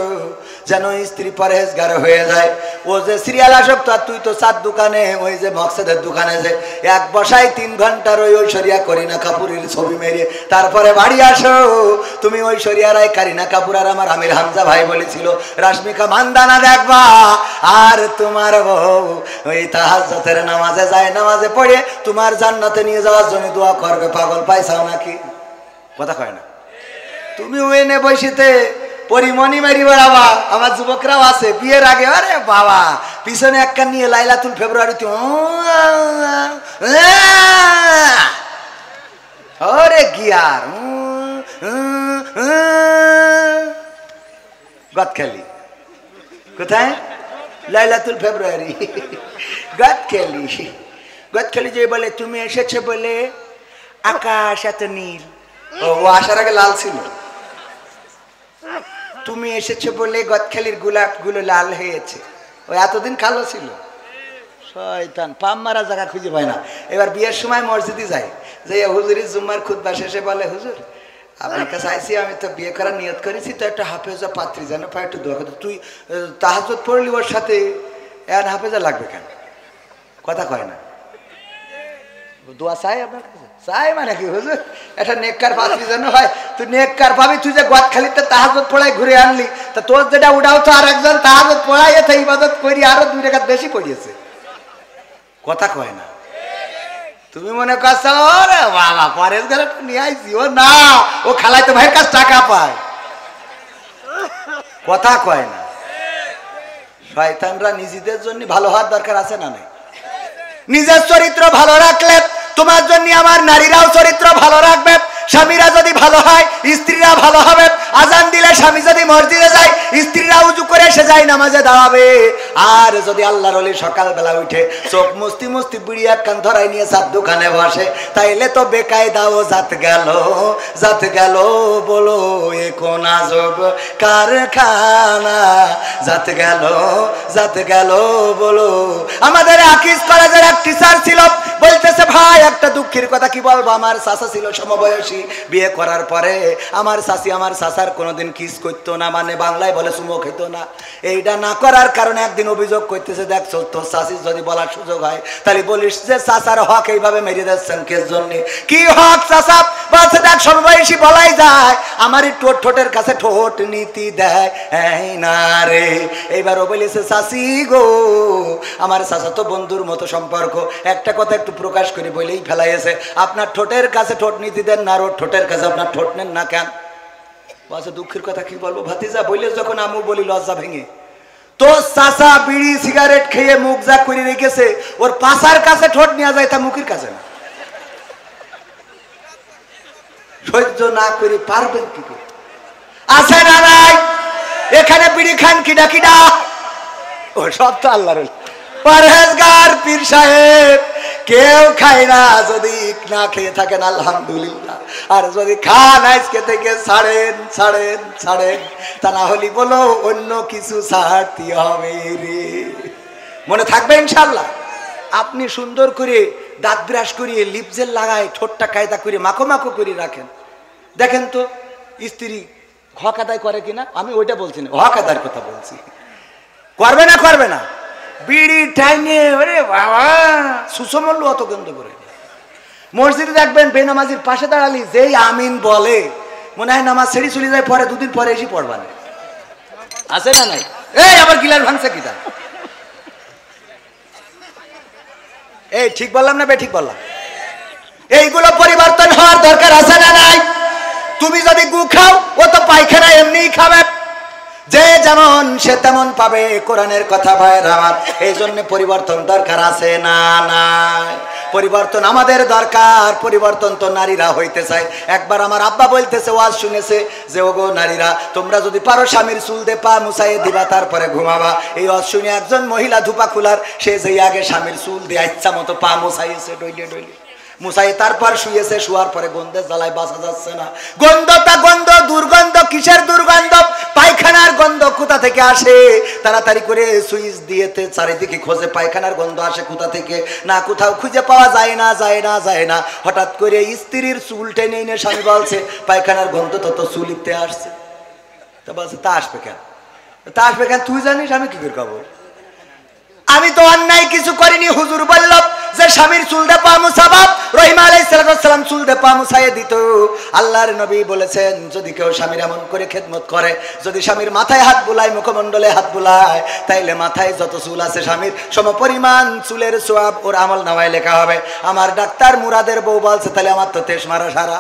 S1: যেন স্ত্রী পরহেজগার হয়ে যায়। ও যে সিরিয়াল আসক্ত, আর তুই তো 4 দোকানে, ওই যে মকসেদের দোকানে যে এক বসায় 3 ঘন্টার ওই ঐশ্বরিয়া করিনা কাপুরের ছবি মেরে তারপরে বাড়ি আসো, তুমি ঐশ্বরিয়া রায়, কারিনা কাপুর আর আমার আমির হামজা ভাই বলেছিল রাশমিকা মান্দানা দেখবা, আর তোমার বউ ওই তাহাজ্জুদের নামাজে যায়, নামাজে পড়ে তোমার জান্নাতে নিয়ে যাওয়ার জন্য দোয়া করবে। পাগল পাইছাও নাকি? কথা কয় না? তুমি ওই নে বসিতে পরিমণি মারি বেড়াবা, আমার যুবকরাও আছে বিয়ের আগে, আরে বাবা পিছনে এক কান নিয়ে লাইলাতুল ফেব্রুয়ারিতে ওরে গিয়ার গদখালি, কোথায়? লাইলাতুল ফেব্রুয়ারি গদখালি, গদখালি যে বলে তুমি এসেছে বলে আকাশ এত নীল, ও আসার আগে লাল ছিল, তুমি এসেছো বলে গদখালির গোলাপ গুলো লাল হয়েছে, ওই এতদিন কালো ছিল। শয়তান পাম মারা জায়গা খুঁজে পায় না। এবার বিয়ের সময় মসজিদে যায়, যে হুজুরের জুম্মার খুতবা শেষে বলে, হুজুর আপনার কাছে আইসি, আমি তো বিয়ে করার নিয়ত করেছি, তো একটা হাফেজা পাত্রী যেন পায়, একটু দোয়া করতে। তুই তাহাজ্জুদ পড়লি, ওর সাথে এর হাফেজা লাগবে কেন? কথা কয় না, দোয়া চাই আপনার কাছে, চাই মানে কি হুজুর একটা নেককার পাত্রী যেন হয়। তুই নেককার পাবি, তুই যে গদখালিতে তাহাজ্জুদ পড়াই ঘুরে আনলি, তা তোর যেটা উঠাও তো আর একজন তাহাজ্জুদ পড়াই এতে ইবাদত করি আরো 2 রাকাত বেশি পড়িয়েছে। কথা কয় না? তুমি মনে করছো ওরে বাবা পরেশগার নিয়ে আইছি, ও না, ও খালাইতো ভাইয়ের কাছে টাকা পায়। কথা কয় না? শয়তানরা নিজেদের জন্য ভালো হওয়ার দরকার আছে না নাই? নিজের চরিত্র ভালো রাখলে তোমার জন্য আমার নারীরাও চরিত্র ভালো রাখবে। স্বামীরা যদি ভালো হয় স্ত্রীরা ভালো হবে। আজান দিলে স্বামী যদি মসজিদে যায় স্ত্রীরা উজু করে এসে যায় নামাজে দাঁড়াবে। আর যদি আল্লাহর ওলি সকালবেলা উঠে চোখ মুস্তি মুস্তি বিড়ি এক কান ধরাই নিয়ে চার দোকানে বসে, তাইলে তো বেকায়দাও জাত গেল বলো এ কোন আজব কারখানা, জাত গেল বলো। আমাদের আকিজ কলেজের এক টিচার ছিল, বলতেছে ভাই একটা দুঃখের কথা কি বলবো, আমার চাচা ছিল সমবয়সী, বিয়ে করার পরে আমার চাচি আমার চাচার কোনোদিন কিস করতো না, মানে বাংলায় বলে চুমো খেত না। এইটা না করার কারণে একদিন অভিযোগ করতেছে, দেখছো তোর চাচির যদি বলার সুযোগ হয় তাহলে বলিস যে চাচার হক এইভাবে মেরে দিচ্ছেন কের জন্য, কি হক চাচা? বলছে দেখ সমবয়সী বলাই যায়, আমারই ঠোঁটের কাছে ঠোঁট নীতি দেয় না রে। এইবার ও বলেছে চাচি গো আমার চাচা তো বন্ধুর মতো সম্পর্ক, একটা কথা একটু প্রকাশ করে বলেই ফেলাইছে, আপনার ঠোঁটের কাছে ঠোঁট নীতি দেন না, ওর ঠোঁটের কাছে আপনার ঠোঁট নেন না কেন? বলছে দুঃখের কথা কি বলবো ভাতিজা, বললে যখন আমু বলি লজ্জা ভেঙে। তো চাচা বিড়ি সিগারেট খেয়ে মুখ যা করে রেখেছে, ওর পাশার কাছে ঠোঁট নেওয়া যায় তা মুখের কাছে না। সহ্য না করে পারবেন কি করে? আছে না নাই? এখানে বিড়ি খান কিডা কিডা? ও সব তো আল্লাহর পরহেজগার পীর সাহেব কেউ খায় না। যদি না খেয়ে থাকেন আলহামদুলিল্লাহ, আর যদি খান আজকে থেকে ছাড়েন ছাড়েন ছাড়েন, তা না হলে বলো অন্য কিছু ছাড়তে হবে রে। মনে থাকবে ইনশাল্লাহ। আপনি সুন্দর করে দাঁত ব্রাশ করিয়ে লিপজেল লাগায় ঠোঁটটা কায়দা করে মাখো মাখো করে রাখেন। দেখেন তো স্ত্রী হক আদায় করে কিনা। আমি ওইটা বলছি না, হক আদায়ের কথা বলছি। করবে না করবে না? বিড়ি টাইনে ওরে বাবা সুসমল্য অত গন্ধ করে। মসজিদে দেখবেন বেনামাজির পাশে দাঁড়ালি যেই আমিন বলে মনে হয় নামাজ ছেড়ে চলে যায়, পরে দুদিন পরে এসে পড়বা না। আছে না নাই? এই আবার গিলার ভাঙছে কিটা। এই ঠিক বললাম না বে ঠিক বললাম? এইগুলো পরিবর্তন হওয়ার দরকার আছে না নাই? তুমি যদি গু খাও ও তো পায়খানা এমনিই খাবে, যে যেমন সে তেমন পাবে। কোরআনের কথা ভাইয়ের আমার, এই জন্য পরিবর্তন দরকার আছে না নাই? পরিবর্তন আমাদের দরকার। পরিবর্তন তো নারীরা হইতে চায়। একবার আমার আব্বা বলতেছে, ওয়াজ শুনেছে যে ওগো নারীরা, তোমরা যদি পারো স্বামীর চুল দে পা মুছাইয়ে দিবা তারপরে ঘুমাবা। এই ওয়াজ শুনে একজন মহিলা ধুপা খুলার, সে যে আগে স্বামীর চুল দিয়ে ইচ্ছা মতো পা মুছাইয়েছে ডইলে ডইলে মুছাই, তারপর শুয়েছে। শুয়ার পরে গন্ধে জ্বালায় বাঁচা যাচ্ছে না। গন্ধটা গন্ধ, দুর্গন্ধ। কিসের দুর্গন্ধ? পায়খানার গন্ধ। কোথা থেকে আসে? তাড়াতাড়ি করে সুইচ দিয়েতে চারিদিকে খোঁজে পায়খানার গন্ধ আসে কোথা থেকে, না কোথাও খুঁজে পাওয়া যায় না যায় না যায় না। হঠাৎ করে স্ত্রীর চুল টেনে এনে স্বামী বলছে, পায়খানার গন্ধ তো চুলিতে আসছে। তো বলছে তা আসবে কেন? তা আসবে কেন তুই জানিস, আমি কি করে খাবো? আমি তো অন্যায় কিছু করিনি। হুজুর বলল যে স্বামীর চুল দে পা মুছাবা। রহিম আলাইহিস সালাম চুল দে পা মুছাইয়ে দিত। আল্লাহর নবী বলেছেন, যদি কেউ স্বামীর এমন করে খেদমত করে, যদি স্বামীর মাথায় হাত বুলায়, মুখমণ্ডলে হাত বুলায়, তাইলে মাথায় যত চুল আছে স্বামীর সমপরিমাণ চুলের সওয়াব ওর আমল নামায় লেখা হবে। আমার ডাক্তার মুরাদের বউ বলছে, তাহলে আমার তো তেশ মারা সারা,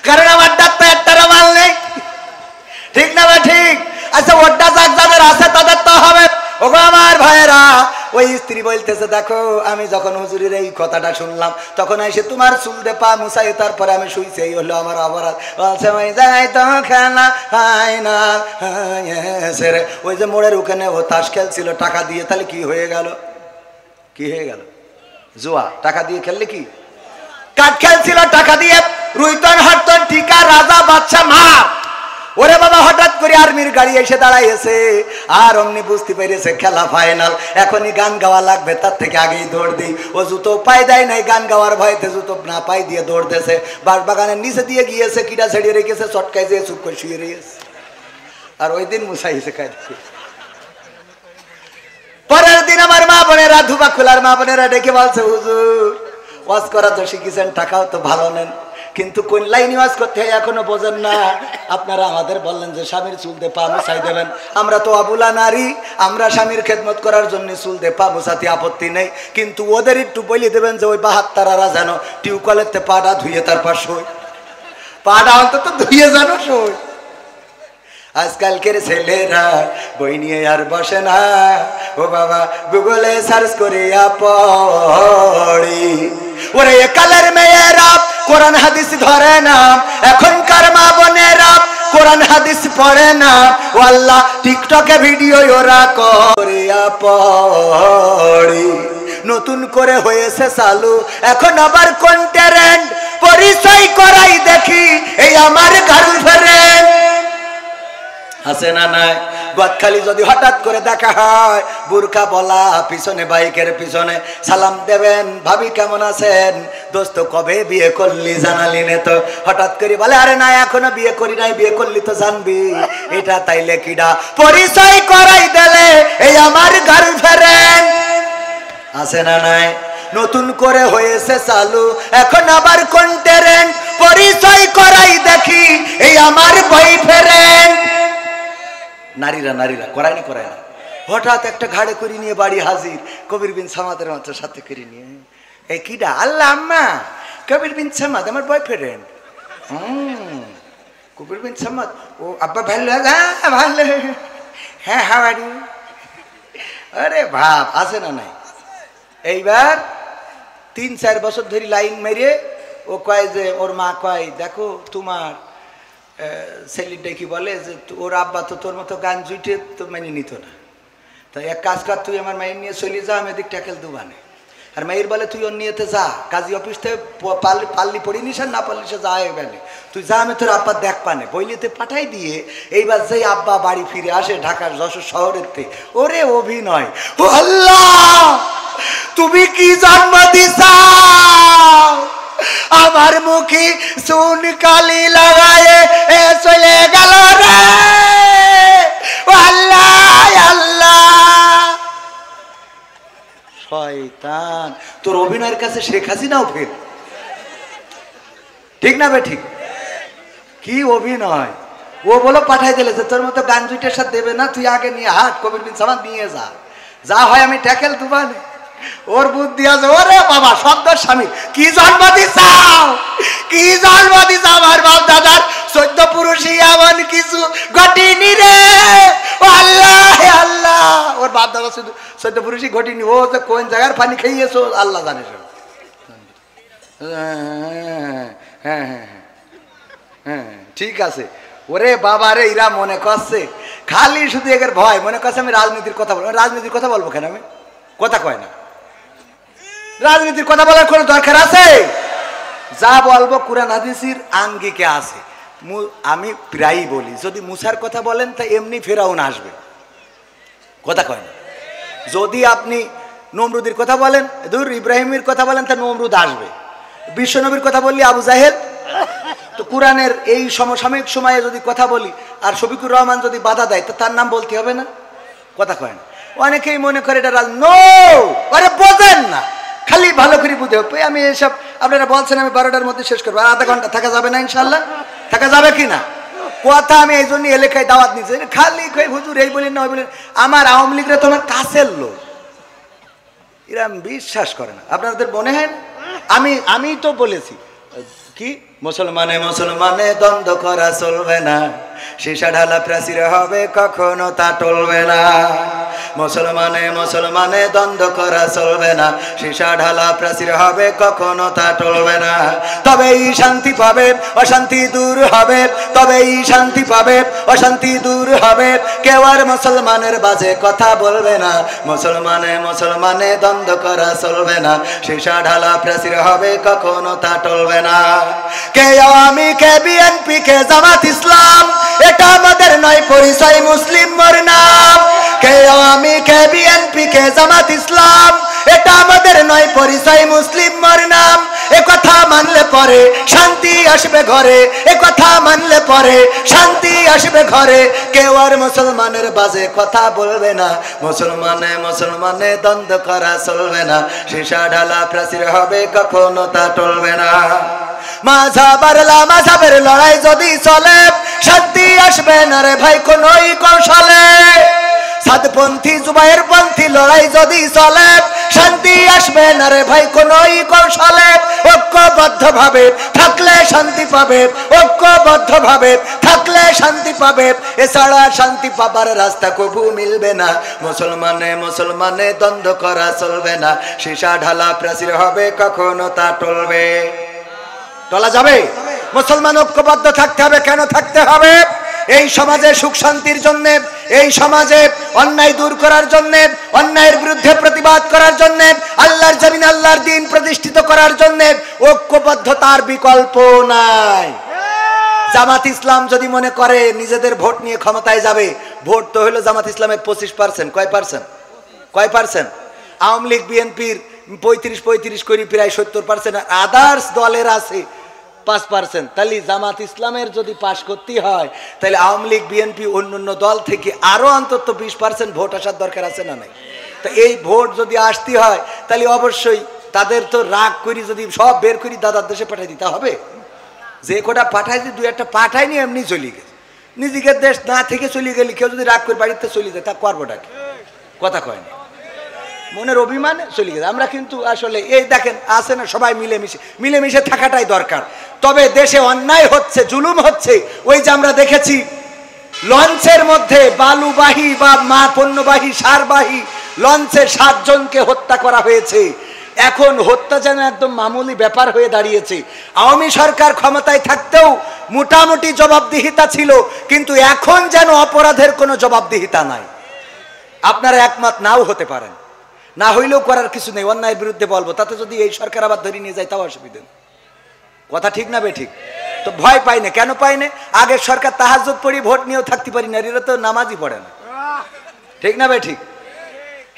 S1: কারণ আমার ডাক্তার একটা মাল নেই। ঠিক না বা ঠিক? আচ্ছা ওটা যাদের আছে তাদের তো হবে। ওগো আমার ভাইয়েরা, ওই স্ত্রী বলতেছে, দেখো আমি যখন হুজুরের এই কথাটা শুনলাম তখন এসে তোমার চুল দে পা মুছাই, তারপরে আমি শুইছি। এই হলো আমার অপরাধ। বলছে ওই যাই তো খেলা হয় না। ওই যে মোড়ের ওখানে ও তাস খেলছিল টাকা দিয়ে, তাহলে কি হয়ে গেল? কি হয়ে গেল? জুয়া। টাকা দিয়ে খেললে কি? কাঠ খেলছিল টাকা দিয়ে। রুইতন হাটতন টিকা রাজা বাদশা মার। ওরে বাবা, হঠাৎ করে আর্মির গাড়ি এসে দাঁড়াইছে, আর অমনি বুঝতে পেরেছে খেলা ফাইনাল, এখনই গান গাওয়া লাগবে, তার থেকে আগেই দৌড় দিই। ও জুতো পাই দেয় নাই, গান গাওয়ার ভয়তে জুতো না পাই দিয়ে দৌড়তেছে। বাঁশবাগানের নিচে দিয়ে গিয়েছে, কিটা ছেড়িয়ে রেখেছে, চটকায় দিয়ে চুপ করে শুয়ে রয়েছে। আর ওই দিন মুছাইছে খাই। পরের দিন আমার মা বোনেরা, ধুপা খোলার মা বোনেরা ডেকে বলছে, হুজুর ওয়াজ করা তো শিখেছেন, টাকাও তো ভালো নেন, কিন্তু কোন লাইনে ওয়াজ করতে হয় এখনো বোঝেন না। আপনারা আমাদের বললেন যে স্বামীর চুল দিয়ে পা মুছাই দেবেন। আমরা তো আবুলা নারী, আমরা স্বামীর খেদমত করার জন্য চুল দিয়ে পা মুছাতে আপত্তি নেই, কিন্তু ওদের একটু বলে দেবেন যে ওই বাহাত্তারা যেন টিউবওয়েলের পাটা ধুয়ে তারপর শোয়, পাটা অন্তত ধুয়ে যেন শোয়। আজকালকের ছেলেরা বই নিয়ে আর বসে না, ও বাবা গুগলে সার্চ করে পড়ি। ওরে কালের মেয়েরা কোরআন হাদিস ধরে না, এখনকার মা বোনেরা কোরআন হাদিস পড়ে না। ও আল্লাহ, টিকটকে ভিডিও ওরা করে পড়ি। নতুন করে হয়েছে চালু এখন আবার কোন ট্রেন্ড, পরিচয় করাই দেখি এই আমার গার্লফ্রেন্ড। আছে না নাই? গদখালি যদি হঠাৎ করে দেখা হয়, বুরকা বলা, পিছনে বাইকের পিছনে সালাম দেবেন, ভাবি কেমন আছেন, দোস্ত কবে বিয়ে করলি জানালি নে তো। হঠাৎ করে বলে, আরে না এখনো বিয়ে করি নাই, বিয়ে করলি তো জানবি। এটা তাইলে কিডা? পরিচয় করাই দিলে এই আমার গার্লফ্রেন্ড। আছে না নাই? নতুন করে হয়েছে চালু এখন আবার কোন ট্রেন্ড, পরিচয় করাই দেখি এই আমার বয়ফ্রেন্ড। নারীরা নারীরা করায় না করায় না। হঠাৎ একটা ঘাড়ে করে নিয়ে বাড়ি হাজির, কবির বিন সামাদের মাত্র সাথে করে নিয়ে, এই কিডা? আল্লাহ আম্মা, কবির বিন সামাদ আমার বয়ফ্রেন্ড। কবির বিন সামাদ, ও আব্বা ভালো? ভালো। হ্যাঁ হাওয়ারি। আরে ভাব, আছে না নাই? এইবার 3-4 বছর ধরে লাইন মেরে ও কয় যে, ওর মা কয়, দেখো তোমার ছেলেটা কি বলে যে ওর আব্বা তো তোর মতো গান জুইটে তো মেনে নিত না, তাই এক কাজ কর, তুই আমার মাইন নিয়ে চলে যা, আমি এদিক ট্যাকেল দুবানে। আর মায়ের বলে তুই ওর নিয়েতে যা, কাজী অফিস থেকে পাল্লি পড়ি নিস আর না পারলি সে যা এখানে, তুই যা, আমি তোর আব্বা দেখ পানে বইলিতে পাঠাই দিয়ে। এইবার যেই আব্বা বাড়ি ফিরে আসে ঢাকার যশোর শহরের থেকে, ওরে অভিনয়, ও আল্লাহ তুমি কি জন্ম দিছাও, আমার মুখে সুন কালি লাগায়ে এ চলে গেল রে, ও আল্লাহ আল্লাহ। শয়তান, তোর অভিনয়ের কাছে শেখ হাসিনাও ফেল, ঠিক না বে ঠিক? কি অভিনয়! ও বলো পাঠাই দিলে যে তোর মতো গান দুইটার সাথে দেবে না, তুই আগে নিয়ে হাট কবির বিন সামান নিয়ে যা, যা হয় আমি ট্যাকেল দুবানে। ওর বুদ্ধি আছে, ওরে বাবা শব্দর স্বামী, কি জন্ম দিছাও, কি জন্ম দিছাও, আমার বাপ দাদার 14 পুরুষই এমন কিছু ঘটিনি রে, ও আল্লাহ আল্লাহ। ওর বাপ দাদা শুধু 14 পুরুষই ঘটিনি, ও যে কোন জায়গার পানি খাইয়েছো আল্লাহ জানে। হ্যাঁ হ্যাঁ হ্যাঁ ঠিক আছে। ওরে বাবা রে, এরা মনে করছে খালি শুধু এর ভয়, মনে করছে আমি রাজনীতির কথা বলবো। রাজনীতির কথা বলবো কেন? আমি কথা কয় না, রাজনীতির কথা বলার কোনো দরকার আছে? যা বলবো কুরআন হাদিসের আঙ্গিকে আছে। আমি প্রায়ই বলি, যদি মুসার কথা বলেন তা এমনি ফেরাউন আসবে, কথা কয় না। যদি আপনি নমরুদের কথা বলেন, ধুর ইব্রাহিমের কথা বলেন, তা নমরুদ আসবে। বিশ্বনবীর কথা বললি আবু জাহেল। তো কোরআনের এই সমসাময়িক সময়ে যদি কথা বলি আর শফিকুর রহমান যদি বাধা দেয়, তো তার নাম বলতে হবে না, কথা কয় না। অনেকেই মনে করে এটা নো, আরে বোঝেন না, খালি ভালো করে বুঝে হবে। আমি এসব আপনারা বলছেন আমি 12টার মধ্যে শেষ করবো, আর আধা ঘন্টা থাকা যাবে না? ইনশাল্লাহ থাকা যাবে কি না? কথা আমি এই জন্য এলাকায় দাওয়াত নিচ্ছি, খালি হুজুর এই বলেন না ওই বলেন। আমার আওয়ামী লীগরা তোমার কাছের লোক, এরা বিশ্বাস করে না। আপনাদের মনে হয়? আমি তো বলেছি কি, মুসলমানে মুসলমানে দ্বন্দ্ব করা চলবে না, সীসা ঢালা প্রাচীর হবে কখনো তা টলবে না। মুসলমানে মুসলমানে দ্বন্দ্ব করা চলবে না, সীসা ঢালা প্রাচীর হবে কখনো তা টলবে না। তবেই শান্তি পাবে, অশান্তি দূর হবে, তবেই শান্তি পাবে, অশান্তি দূর হবে। কেউ আর মুসলমানের বাজে কথা বলবে না, মুসলমানে মুসলমানে দ্বন্দ্ব করা চলবে না, সীসা ঢালা প্রাচীর হবে কখনো তা টলবে না। কে আওয়ামী, কে বিএনপি, কে জামাত ইসলাম, এটা আমাদের নয় পরিচয়, মুসলিম মোর নাম। কে আওয়ামী, কে বিএনপি, কে জামাত ইসলাম, এটা আমাদের নয় পরিচয়, মুসলিম মোর নাম। এ কথা মানলে পরে শান্তি আসবে ঘরে, এ কথা মানলে পরে শান্তি আসবে ঘরে। কেউ আর মুসলমানের বাজে কথা বলবে না, মুসলমানে মুসলমানে দ্বন্দ্ব করা চলবে না, সীসা ঢালা প্রাচীর হবে কখনো তা টলবে না। মাঝাবের লড়াই যদি চলে, শান্তি আসবে না রে ভাই কোনই কৌশলে। সাদপন্থী জুবাইর পন্থী লড়াই যদি চলে, শান্তি আসবে না রে ভাই কোনই কৌশলে। ঐক্যবদ্ধ ভাবে থাকলে শান্তি পাবে, ঐক্যবদ্ধ ভাবে থাকলে শান্তি পাবে, এছাড়া শান্তি পাবার রাস্তা কবু মিলবে না। মুসলমানে মুসলমানে দ্বন্দ্ব করা চলবে না, সীসা ঢালা প্রাচীর হবে কখনো তা টলবে, টলা যাবে। মুসলমান ঐক্যবদ্ধ থাকতে হবে। কেন থাকতে হবে? এই সমাজে সুখ শান্তির জন্য, এই সমাজে অন্যায় দূর করার জন্য, অন্যায়ের বিরুদ্ধে প্রতিবাদ করার জন্য, আল্লাহর জমিন আল্লাহর দ্বীন প্রতিষ্ঠিত করার জন্য ঐক্যবদ্ধতার বিকল্প নাই। জামাত ইসলাম যদি মনে করে নিজেদের ভোট নিয়ে ক্ষমতায় যাবে, ভোট তো হলো জামাত ইসলামের 25%। কয় পার্সেন্ট? কয় পার্সেন্ট? আওয়ামী লীগ বিএনপির 35 করে প্রায় 70%, আদার্স দলের আছে 5%। তাহলে জামাত ইসলামের যদি পাশ করতে হয়, তাহলে আওয়ামী লীগ বিএনপি অন্যান্য দল থেকে আরো অন্তত 20% ভোট আসার দরকার আছে না নাই? তো এই ভোট যদি আসতে হয়, তাহলে অবশ্যই তাদের তো রাগ করি যদি সব বের করি দাদার দেশে পাঠাই দিতে হবে। যে কোটা পাঠাইছি, 2-1টা পাঠাইনি, এমনি চলে গেছে। নিজেদের দেশ না থেকে চলে গেলি, কেউ যদি রাগ করে বাড়িতে চলে যায়, তা করবোটা কি? কথা কয় না, মনের অভিমানে চলে গেছে। আমরা কিন্তু আসলে এই দেখেন আছে না, সবাই মিলেমিশে থাকাটাই দরকার। তবে দেশে অন্যায় হচ্ছে, জুলুম হচ্ছে। ওই যে আমরা দেখেছি লঞ্চের মধ্যে বালুবাহী বা পণ্যবাহী সারবাহী লঞ্চে 7 জনকে হত্যা করা হয়েছে। এখন হত্যা যেন একদম মামুলি ব্যাপার হয়ে দাঁড়িয়েছে। আওয়ামী সরকার ক্ষমতায় থাকতেও মোটামুটি জবাবদিহিতা ছিল, কিন্তু এখন যেন অপরাধের কোনো জবাবদিহিতা নাই। আপনারা একমত নাও হতে পারেন, না হইলেও করার কিছু নেই, অন্যায়ের বিরুদ্ধে বলবো, তাতে যদি এই সরকার আবার ধরে নিয়ে যায় তাও অসুবিধা নেই। কথা ঠিক না বে ঠিক? তো ভয় পাই না, কেন পাই না? আগের সরকার তাহাজ্জুদ পড়ি ভোট নিয়েও থাকতে পারি না, এরা তো নামাজই পড়ে না, ঠিক না বে ঠিক?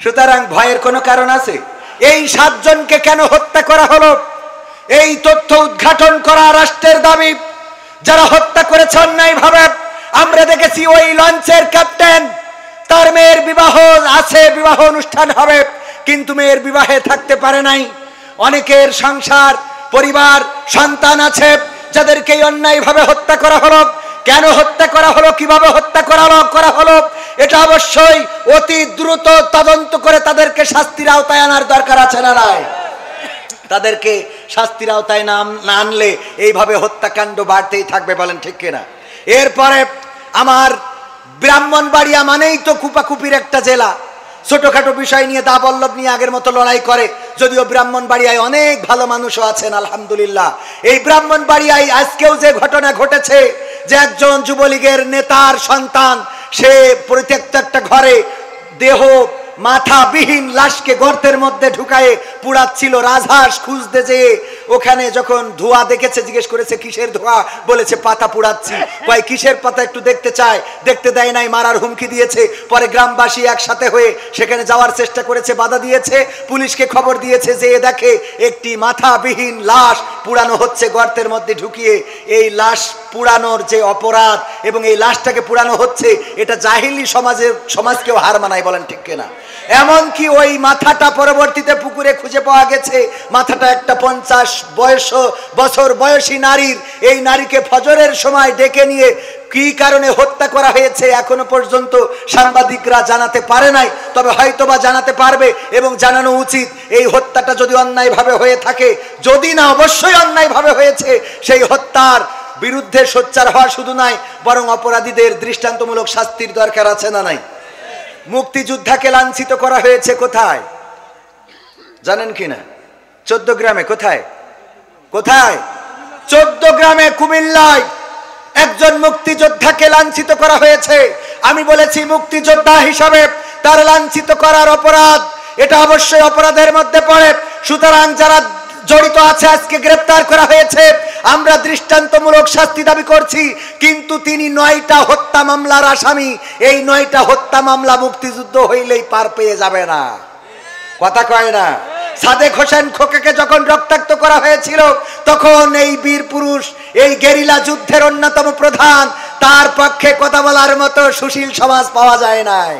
S1: সুতরাং ভয়ের কোনো কারণ আছে? এই 7 জনকে কেন হত্যা করা হলো, এই তথ্য উদ্ঘাটন করা রাষ্ট্রের দাবি। যারা হত্যা করেছে অন্যায় ভাবে, আমরা দেখেছি ওই লঞ্চের ক্যাপ্টেন, তার মেয়ের বিবাহ আছে, বিবাহ অনুষ্ঠান হবে, কিন্তু মেয়ের বিবাহে থাকতে পারে নাই। অনেকের সংসার, পরিবার, সন্তান আছে, যাদেরকে অন্যায় ভাবে হত্যা করা হলো। কেন হত্যা করা হলো, কিভাবে হত্যা করা হলো, এটা অবশ্যই অতি দ্রুত তদন্ত করে তাদেরকে শাস্তির আওতায় আনার দরকার আছে না নাই? তাদেরকে শাস্তির আওতায় না আনলে এইভাবে হত্যাকাণ্ড বাড়তেই থাকবে, বলেন ঠিক কিনা? এরপরে আমার ব্রাহ্মণবাড়িয়া মানেই তো কুপাকুপির একটা জেলা, ছোটখাটো বিষয় নিয়ে দাবল্লভ নিয়ে আগের মতো লড়াই করে, যদিও ব্রাহ্মণবাড়িয়ায় অনেক ভালো মানুষও আছেন আলহামদুলিল্লাহ। এই ব্রাহ্মণবাড়িয়ায় আজকেও যে ঘটনা ঘটেছে, যে একজন যুবলীগের নেতার সন্তান, সে পরিত্যক্ত একটা ঘরে দেহ মাথাবিহীন লাশকে গর্তের মধ্যে ঢুকায়ে পুড়াচ্ছিল। রাজহাঁস খুঁজতে যেয়ে ওখানে যখন ধোঁয়া দেখেছে, জিজ্ঞেস করেছে কিসের ধোঁয়া, বলেছে পাতা পুড়াচ্ছি। কয় কিসের পাতা একটু দেখতে চায়, দেখতে দেয় নাই, মারার হুমকি দিয়েছে। পরে গ্রামবাসী একসাথে হয়ে সেখানে যাওয়ার চেষ্টা করেছে, বাধা দিয়েছে, পুলিশকে খবর দিয়েছে, যে দেখে একটি মাথাবিহীন লাশ পুড়ানো হচ্ছে গর্তের মধ্যে ঢুকিয়ে। এই লাশ পুড়ানোর যে অপরাধ এবং এই লাশটাকে পুড়ানো হচ্ছে, এটা জাহিলি সমাজকেও হার মানায়, বলেন ঠিক কিনা? এমনকি ওই মাথাটা পরবর্তীতে পুকুরে খুঁজে পাওয়া গেছে। মাথাটা একটা 50 বছর বয়সী নারীর। এই নারীকে ফজরের সময় ডেকে নিয়ে কি কারণে হত্যা করা হয়েছে এখনো পর্যন্ত সাংবাদিকরা জানাতে পারে নাই, তবে হয়তোবা জানাতে পারবে এবং জানানো উচিত। এই হত্যাটা যদি অন্যায়ভাবে হয়ে থাকে, যদি না অবশ্যই অন্যায়ভাবে হয়েছে, সেই হত্যার বিরুদ্ধে সোচ্চার হওয়া শুধু নয়, বরং অপরাধীদের দৃষ্টান্তমূলক শাস্তির দরকার আছে না নাই? মুক্তিযোদ্ধাকে লাঞ্ছিত করা হয়েছে কোথায় জানেন কিনা? 14 গ্রামে। কোথায়? 14 গ্রামে, কুমিল্লায় একজন মুক্তিযোদ্ধাকে লাঞ্ছিত করা হয়েছে। আমি বলেছি মুক্তিযোদ্ধা হিসাবে তার লাঞ্ছিত করার অপরাধ, এটা অবশ্যই অপরাধের মধ্যে পড়ে। সুতরাং যারা জড়িত আছে আজকে গ্রেফতার করা হয়েছে, আমরা দৃষ্টান্তমূলক শাস্তি দাবি করছি। কিন্তু তিনি 9টা হত্যা মামলার আসামি। এই 9টা হত্যা মামলা মুক্তিযুদ্ধ হইলেই পার পেয়ে যাবে না, কথা কয় না? সাদেক হোসেন খোকাকে যখন রক্তাক্ত করা হয়েছিল, তখন এই বীর পুরুষ, এই গেরিলা যুদ্ধের অন্যতম প্রধান, তার পক্ষে কথা বলার মতো সুশীল সমাজ পাওয়া যায় নাই।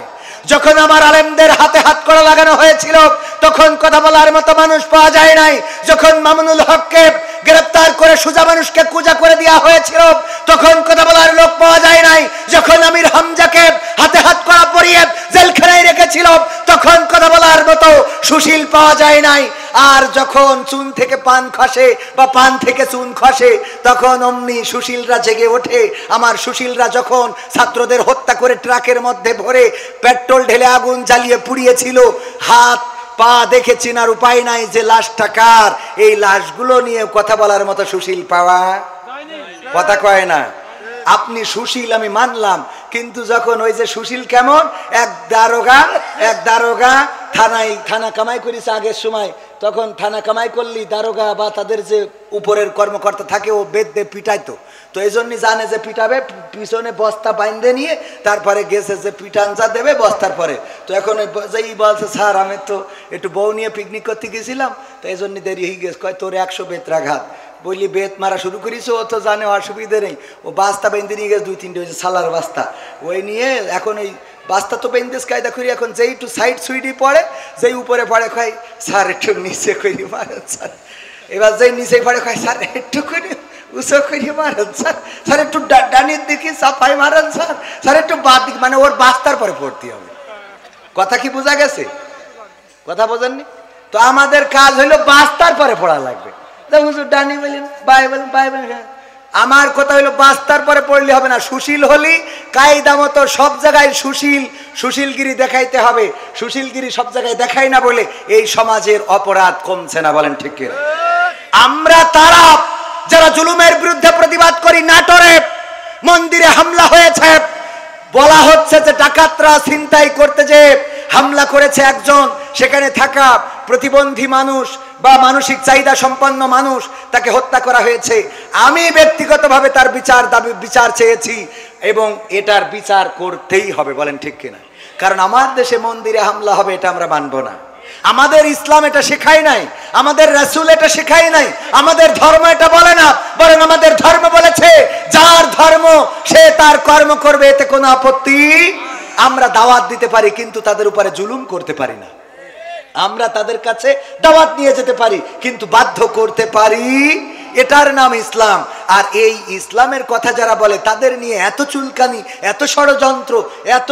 S1: যখন আমার আলেমদের হাতে হাত কড়া লাগানো হয়েছিল, তখন কথা বলার মতো মানুষ পাওয়া যায় নাই। যখন মামুনুল হককে গ্রেফতার করে সুজা মানুষকে কুজা করে দেওয়া হয়েছিল, তখন কথা বলার লোক পাওয়া যায় নাই। যখন আমির হামজাকে হাতে হাত কড়া পরিয়ে জেলখানায় রেখেছিল, তখন কথা বলার মতো সুশীল পাওয়া যায় নাই। আর যখন চুন থেকে পান খসে বা পান থেকে চুন খসে, তখন অমনি সুশীলরা জেগে ওঠে। আমার সুশীলরা যখন ছাত্রদের হত্যা করে ট্রাকের মধ্যে ভরে পেট্রোল ঢেলে আগুন জ্বালিয়ে পুড়িয়েছিল, হাত পা দেখে চেনার উপায় নাই যে লাশটা কার। এই লাশগুলো নিয়ে কথা বলার মতো সুশীল পাওয়া, কথা কয় না? আপনি সুশীল আমি মানলাম, কিন্তু যখন ওই যে সুশীল কেমন, এক দারোগা থানা কামাই করেছে আগের সময়, তখন থানা কামাই করলি দারোগা বা তাদের যে উপরের কর্মকর্তা থাকে, ও বেদ পিটাইতো। তো এই জন্যই জানে যে পিটাবে, পিছনে বস্তা বাইন্ধে নিয়ে তারপরে গেছে যে পিটানচা দেবে বস্তার পরে। তো এখন যেই বলছে স্যার আমি তো একটু বউ নিয়ে পিকনিক করতে গেছিলাম, তো এই জন্য দেরি হয়ে গেছে। কয় তোর 100 বেত্রাঘাত। বললি বেত মারা শুরু করিস, ও তো জানে অসুবিধে নেই। ও বাস্তা বেঁধে নিয়ে গেছে 2-3টে, হয়েছে সালার বাস্তা। ওই নিয়ে এখন এই বাস্তা তো বেঁধেস কায়দা করি, এখন যেই একটু সাইড সুইডি পড়ে, যেই উপরে পড়ে কয় স্যার একটু নিচে করি মারেন স্যার। এবার যেই নিচে পড়ে কয় স্যার একটু করি উঁচু করি মারেন স্যার, স্যার একটু ডানির দিকে চাপাই মারেন স্যার, স্যার একটু বাদ দিকে, মানে ওর বাস্তার পরে পড়তে হবে। কথা কি বোঝা গেছে? কথা বোঝেননি? তো আমাদের কাজ হলো বাস্তার পরে পড়া লাগবে। ডানি বলেন বাই বলেন বাই বলেন, আমার কথা হলো বাস্তার পরে পড়লে হবে না। সুশীল হলি কায়দা মতো সব জায়গায় সুশীলগিরি দেখাইতে হবে। সুশীলগিরি সব জায়গায় দেখাই না বলে এই সমাজের অপরাধ কমছে না, বলেন ঠিক কিনা? আমরা তারা যারা জুলুমের বিরুদ্ধে প্রতিবাদ করি, নাটোরে মন্দিরে হামলা হয়েছে, বলা হচ্ছে যে ডাকাতরা ছিনতাই করতে যে হামলা করেছে একজন, সেখানে থাকা প্রতিবন্ধী মানুষ বা মানসিক চাহিদা সম্পন্ন মানুষ, তাকে হত্যা করা হয়েছে। আমি ব্যক্তিগতভাবে তার বিচার চেয়েছি এবং এটার বিচার করতেই হবে, বলেন ঠিক কিনা? কারণ আমার দেশে মন্দিরে হামলা হবে এটা আমরা মানব না। আমাদের ইসলাম এটা শেখায় নাই, আমাদের রাসূল এটা শেখায় নাই, আমাদের ধর্ম এটা বলে না, বরং আমাদের ধর্ম বলেছে যার ধর্ম সে তার কর্ম করবে, এতে কোনো আপত্তি। আমরা দাওয়াত দিতে পারি কিন্তু তাদের উপরে জুলুম করতে পারি না। আমরা তাদের কাছে দাওয়াত নিয়ে যেতে পারি কিন্তু বাধ্য করতে পারি, এটার নাম ইসলাম। আর এই ইসলামের কথা যারা বলে তাদের নিয়ে এত চুলকানি, এত ষড়যন্ত্র, এত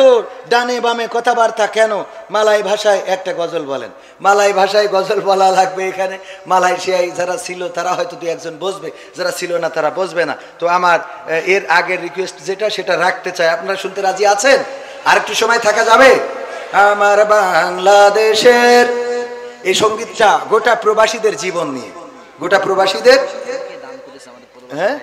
S1: ডানে বামে কথাবার্তা কেন? মালাই ভাষায় একটা গজল বলেন, মালাই ভাষায় গজল বলা লাগবে এখানে। মালয়েশিয়ায় যারা ছিল তারা হয়তো দু একজন বসবে, যারা ছিল না তারা বসবে না। তো আমার এর আগের রিকোয়েস্ট যেটা সেটা রাখতে চাই, আপনারা শুনতে রাজি আছেন? আর একটু সময় থাকা যাবে? আমার বাংলাদেশের এই সঙ্গীতটা গোটা প্রবাসীদের জীবন নিয়ে, গোটা প্রবাসীদের, হ্যাঁ